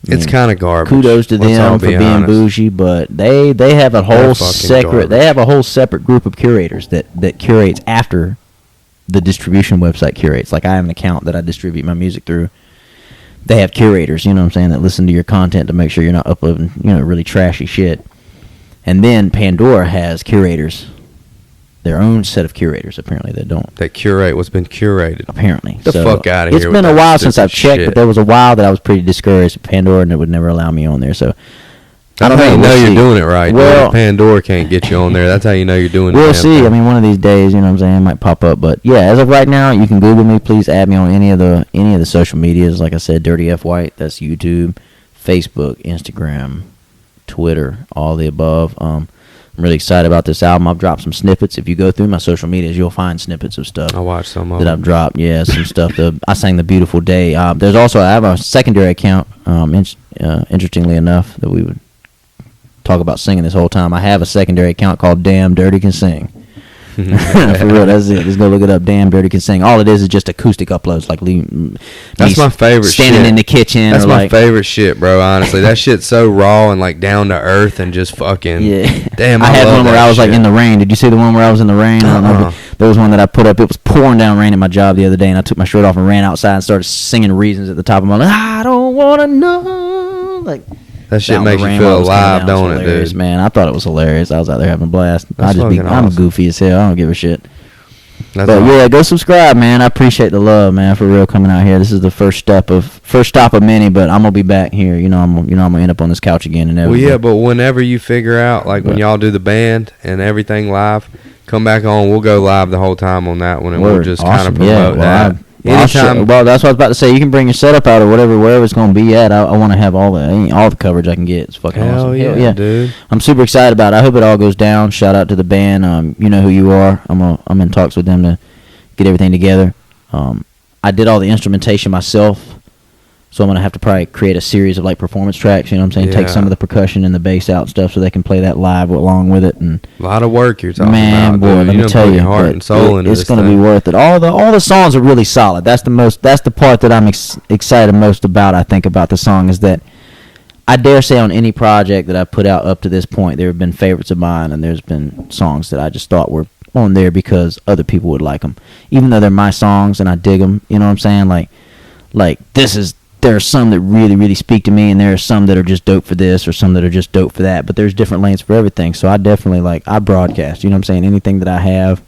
It's kind of garbage. Kudos to them for being bougie, but they have a whole separate group of curators that curates after the distribution website curates. Like I have an account that I distribute my music through. They have curators, you know what I'm saying, that listen to your content to make sure you're not uploading, really trashy shit. And then Pandora has curators, their own set of curators, apparently, that curate what's been curated. Apparently. The fuck out of here. It's been a while since I've checked, but there was a while that I was pretty discouraged with Pandora, and it would never allow me on there, so... That's how you know you're doing it right. Well, Pandora can't get you on there. That's how you know you're doing it. We'll see. I mean, one of these days, you know what I'm saying, it might pop up. But yeah, as of right now, you can Google me. Please add me on any of the social medias. Like I said, Dirty F White. That's YouTube, Facebook, Instagram, Twitter, all the above. I'm really excited about this album. I've dropped some snippets. If you go through my social medias, you'll find snippets of stuff. I watched some of that I've dropped. Yeah, some stuff. I sang The Beautiful Day. There's also, I have a secondary account. Interestingly enough, that we would talk about singing this whole time. I have a secondary account called Damn Dirty Can Sing. For real, that's it. Just go look it up. Damn Dirty Can Sing. All it is just acoustic uploads. Like that's my favorite. Standing shit. In the kitchen. That's my favorite shit, bro. Honestly, that shit's so raw and like down to earth and just fucking. Yeah. Damn. I had one where I was like in the rain. Did you see the one where I was in the rain? I don't know. There was one that I put up. It was pouring down rain at my job the other day, and I took my shirt off and ran outside and started singing Reasons at the top of my lungs. I don't wanna know. Like. That shit makes you feel alive, don't it, dude? Man, I thought it was hilarious. I was out there having a blast. I'm goofy as hell. I don't give a shit. Yeah, go subscribe, man. I appreciate the love, man, for real, coming out here. This is the first stop of many, but I'm gonna be back here. I'm gonna end up on this couch again and everything. Well, yeah, but whenever you figure out, like when y'all do the band and everything live, come back on. We'll go live the whole time on that one, and we'll just kind of promote that. Anytime. Well, that's what I was about to say. You can bring your setup out or wherever it's going to be at. I want to have all the coverage I can get. It's fucking awesome. Hell yeah, dude. I'm super excited about it. I hope it all goes down. Shout out to the band. You know who you are. I'm in talks with them to get everything together. I did all the instrumentation myself, so I'm going to have to probably create a series of like performance tracks, you know what I'm saying? Yeah. Take some of the percussion and the bass out and stuff so they can play that live along with it. And a lot of work you're talking about. Man, boy, let me tell you, heart and soul into it's going to be worth it. All the songs are really solid. That's the part that I'm excited most about, I think, about the song, is that I dare say on any project that I've put out up to this point, there have been favorites of mine, and there's been songs that I just thought were on there because other people would like them. Even though they're my songs and I dig them, you know what I'm saying? Like there are some that really, really speak to me, and there are some that are just dope for this or some that are just dope for that. But there's different lanes for everything. So I definitely I broadcast. You know what I'm saying? Anything that I have,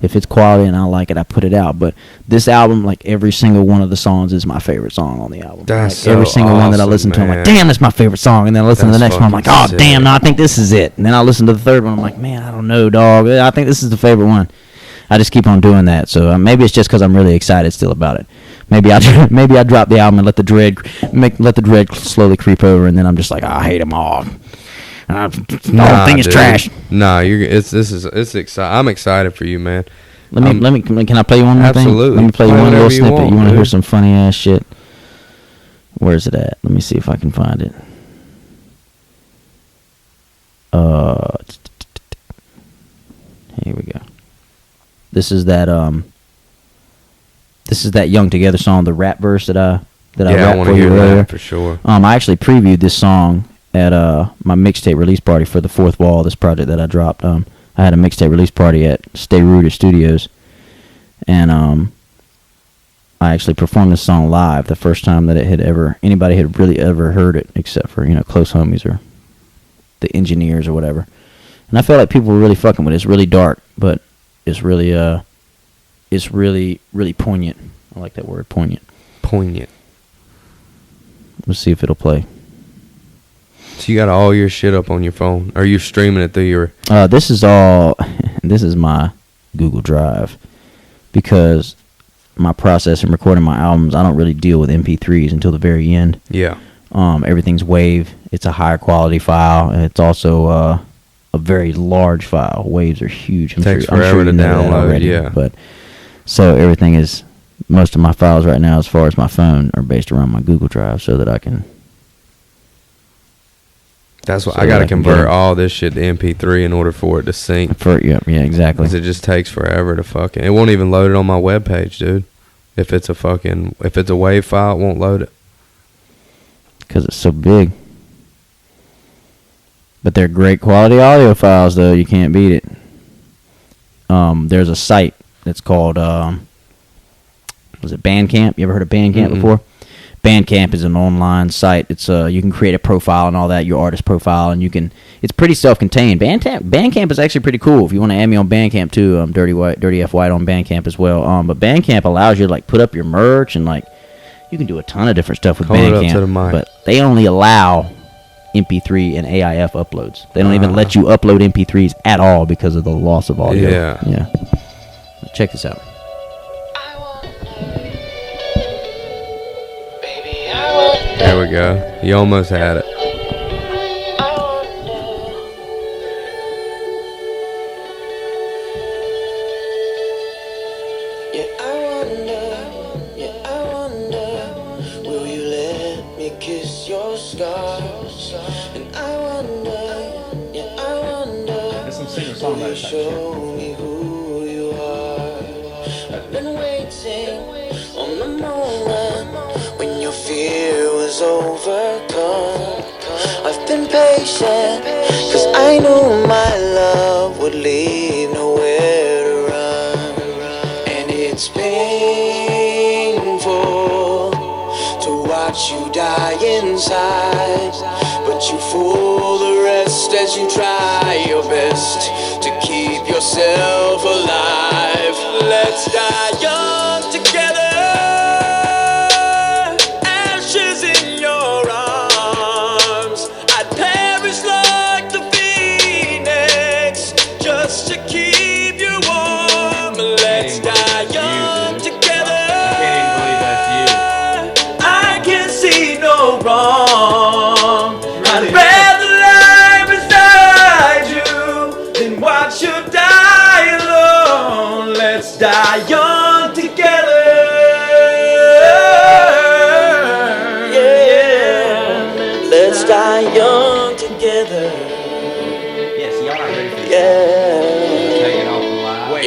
if it's quality and I like it, I put it out. But this album, like every single one of the songs is my favorite song on the album. That's every single one that I listen to, I'm like, damn, that's my favorite song. And then I listen to the next one, I'm like, oh, damn, no, I think this is it. And then I listen to the third one, I'm like, man, I don't know, dog. I think this is the favorite one. I just keep on doing that. So maybe it's just because I'm really excited still about it. Maybe I drop the album and let the dread slowly creep over, and then I'm just like, I hate them all. The whole thing is trash. Nah, it's exciting. I'm excited for you, man. Let me. Can I play you one more thing? Absolutely. Let me play you one little snippet. You want to hear dude. some funny ass shit? Where's it at? Let me see if I can find it. Here we go. This is that Young Together song, the rap verse that I rapped for you earlier. That for sure. I actually previewed this song at my mixtape release party for the Fourth Wall, this project that I dropped. I had a mixtape release party at Stay Rooted Studios, and I actually performed this song live, the first time that anybody had really ever heard it, except for close homies or the engineers or whatever. And I felt like people were really fucking with it. It's really dark, but it's really really poignant. I like that word, poignant. Poignant. Let's see if it'll play. So you got all your shit up on your phone? Or are you streaming it through your... This is my Google Drive. Because my process in recording my albums, I don't really deal with MP3s until the very end. Yeah. Everything's WAV. It's a higher quality file, and it's also a very large file. WAVs are huge. Takes forever to download, already, yeah. But so everything is... Most of my files right now, as far as my phone, are based around my Google Drive, so that I can That's what So I got to I can convert get it. all this shit to MP3 in order for it to sync. Yeah, exactly. 'Cause it just takes forever to fucking. It won't even load it on my webpage, dude. If it's a WAV file, it won't load it. Because it's so big. But they're great quality audio files, though. You can't beat it. There's a site that's called, was it Bandcamp? You ever heard of Bandcamp before? Bandcamp is an online site. It's you can create a profile and all that, your artist profile, and it's pretty self-contained. Bandcamp is actually pretty cool. If you want to add me on Bandcamp too, Dirty F White on Bandcamp as well. But Bandcamp allows you to like put up your merch and like you can do a ton of different stuff with Hold it up Bandcamp. to the mic. But they only allow MP3 and AIF uploads. They don't even let you upload MP3s at all because of the loss of audio. Yeah. Check this out. There we go. You almost had it. Will you let me kiss your scars? And I wonder, will you show me who you are? I've been waiting on the moment when your fear was overcome. I've been patient, cause I knew my love would leave nowhere to run. And it's painful to watch you die inside, but you fool the rest as you try your best to keep yourself alive. Let's die young together, ashes in your arms. I'd perish like the phoenix just to keep you warm. Let's die young together. I can't see no wrong. I'd rather lie beside you than watch you die alone. Let's die young together. Yeah. Let's die young together. Yes, y'all not ready for this. Yeah. Take it off the line. Wait.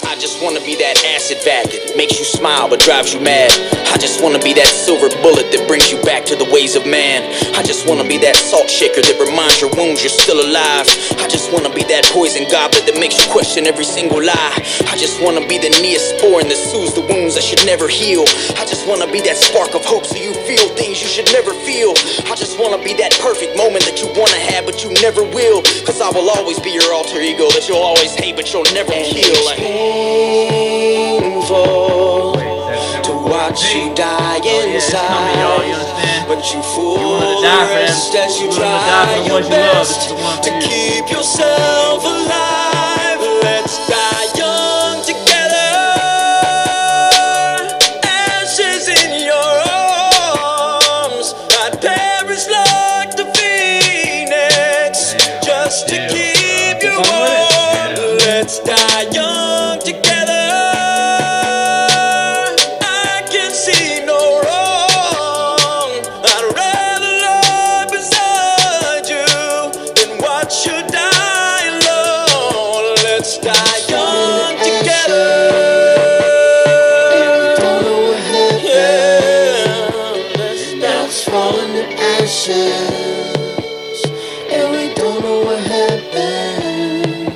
I just wanna be that acid vat that makes you smile but drives you mad. I just wanna be that silver bullet that brings you back to the ways of man. I just wanna be that salt shaker that reminds your wounds you're still alive. I just wanna be that poison goblet that makes you question every single lie. I just wanna be the neosporin that soothes the wounds that should never heal. I just wanna be that spark of hope so you feel things you should never feel. I just wanna be that perfect moment that you wanna have but you never will. Cause I will always be your alter ego that you'll always hate but you'll never kill. Like painful to watch you die inside, but you fool the rest as you try your best to keep yourself alive. Let's die young together, ashes in your arms. I'd perish like the phoenix just to keep you warm. Let's die young together. I can see no wrong. I'd rather lie beside you than watch you die alone. Let's die young together. Yeah. Let's falling to ashes, and we don't know what happened.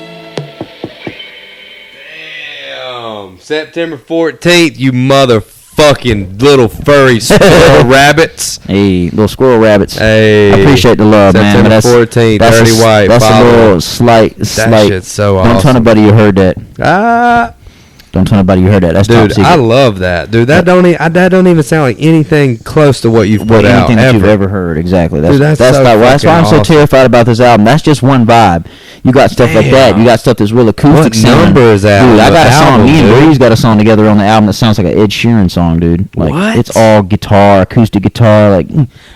Damn. September 14th, you motherfucking little furry squirrel rabbits. Hey, little squirrel rabbits. Hey. I appreciate the love, man. But September 14th, Dirty White. That's a follow. little slight. That shit's so Don't tell awesome. nobody you heard that. Ah, Don't tell nobody you heard that. That's top dude, secret. I love that. Dude, that don't even sound like anything close to what you've put out anything that you've ever. ever heard. Exactly. That's Dude, that's so like, that's why I'm so fucking terrified about this album. That's just one vibe. You got stuff like that. You got stuff that's real acoustic. What sounding. number is that Dude, on I the got a song. album, Me and dude? Breeze got a song together on the album that sounds like an Ed Sheeran song, dude. Like What? it's all guitar, acoustic guitar. Like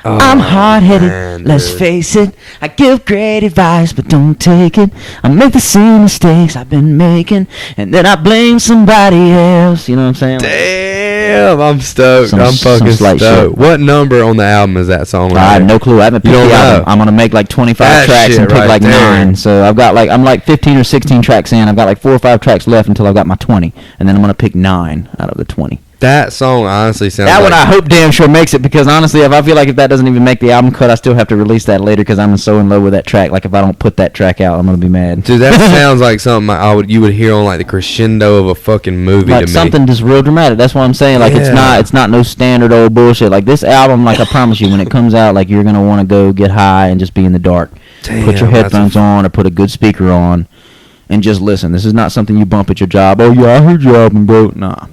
I'm hard-headed. man, Let's dude. face it. I give great advice, but don't take it. I make the same mistakes I've been making, and then I blame somebody else. You know what I'm saying? Like, Damn, I'm stoked. I'm fucking slight stoked. shit. What number on the album is that song? I have no clue. I haven't picked don't the album. know. I'm gonna make like 25 That tracks shit and pick right like there. 9. So I'm like 15 or 16 tracks in. I've got like 4 or 5 tracks left until I've got my 20, and then I'm gonna pick 9 out of the 20. That song honestly sounds That like... one I hope damn sure makes it, because honestly, if I feel like if that doesn't even make the album cut, I still have to release that later because I'm so in love with that track. Like if I don't put that track out, I'm gonna be mad. Dude, that sounds like something you would hear on like the crescendo of a fucking movie Like to me. something just real dramatic. That's what I'm saying. Like Yeah. it's not no standard old bullshit. Like this album, like I promise you, when it comes out, like you're gonna want to go get high and just be in the dark. Damn, put your that's headphones on or put a good speaker on, and just listen. This is not something you bump at your job. Oh yeah, I heard your album, bro. Nah,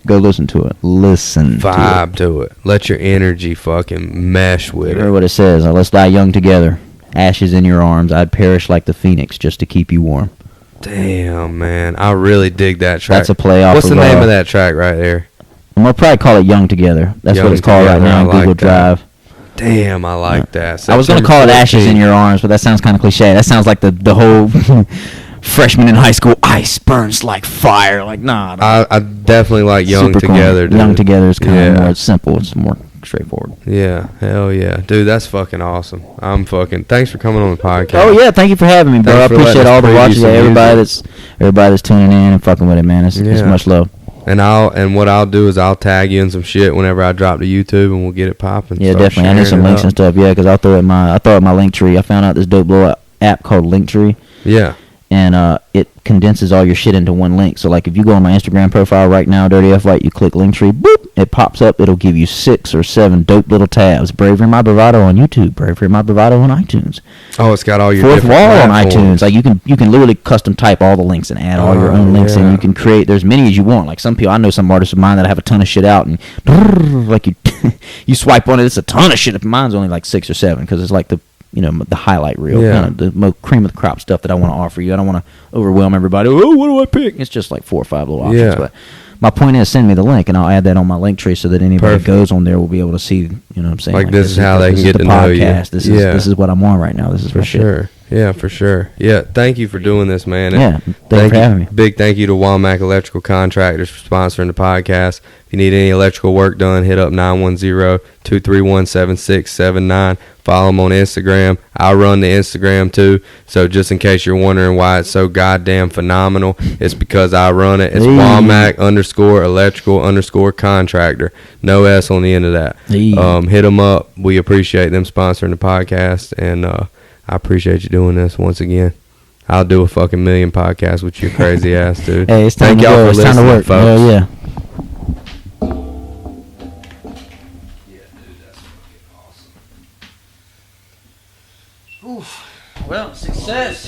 go listen to it. Listen. Vibe to it. Let your energy fucking mesh with Hear it. what it says. Let's die young together. Ashes in your arms. I'd perish like the phoenix just to keep you warm. Damn, man. I really dig that track. That's a play off What's of, the name of that track right there? I'm gonna probably call it Young Together. That's Young what it's called right Together, now I on like Google that. Drive. Damn, I like that. I was gonna September call it Ashes 14th. in Your Arms, but that sounds kind of cliche. That sounds like the whole freshman in high school. Ice burns like fire. Like nah. I definitely like Young Super corny. Together, dude. Young Together is kind of Yeah. more simple. It's more straightforward. Yeah, hell yeah. Dude, that's fucking awesome. Thanks for coming on the podcast. Oh yeah, thank you for having me, bro. Thanks I for letting appreciate us all the preview watchers, some everybody that's tuning in and fucking with it, man. It's Yeah. much love. And what I'll do is I'll tag you in some shit whenever I drop to YouTube, and we'll get it popping. Yeah, Start definitely. I need sharing some it links up. and stuff. Yeah, because I'll throw it in my Linktree. I found out this dope little app called Linktree, Yeah. and it condenses all your shit into one link. So like if you go on my Instagram profile right now, Dirty F White, you click Linktree, boop, it pops up. It'll give you 6 or 7 dope little tabs. Bravery My Bravado on YouTube, Bravery My Bravado on iTunes, Oh, it's got all your Fourth different Wall on platforms. iTunes. Like you can literally custom type all the links and add all your Oh, own links, yeah. and you can create. There's many as you want. Like some people, I know some artists of mine that have a ton of shit out, and like you you swipe on it, it's a ton of shit. If mine's only like 6 or 7, because it's like the highlight reel, Yeah. kind of the most cream of the crop stuff that I want to offer you. I don't want to overwhelm everybody. Oh, what do I pick? It's just like 4 or 5 little options. Yeah. But my point is, send me the link, and I'll add that on my link tree so that anybody Perfect. that goes on there will be able to see. You know what I'm saying? Like, this is how they can get the to know you. podcast. This Yeah. is what I'm on right now. This is For my shit. sure. Yeah, for sure. Yeah, thank you for doing this, man. Yeah, thank you for having me. Big thank you to Walmack Electrical Contractors for sponsoring the podcast. If you need any electrical work done, hit up 910-231-7679. Follow them on Instagram. I run the Instagram too. So just in case you're wondering why it's so goddamn phenomenal, it's because I run it. It's Hey. Walmack_electrical_contractor. No S on the end of that. Hey. Hit them up. We appreciate them sponsoring the podcast, and I appreciate you doing this once again. I'll do a fucking million podcasts with your crazy ass, dude. Hey, it's time Thank to y'all go. for It's time to listening, work. folks. Hell yeah. Well, success.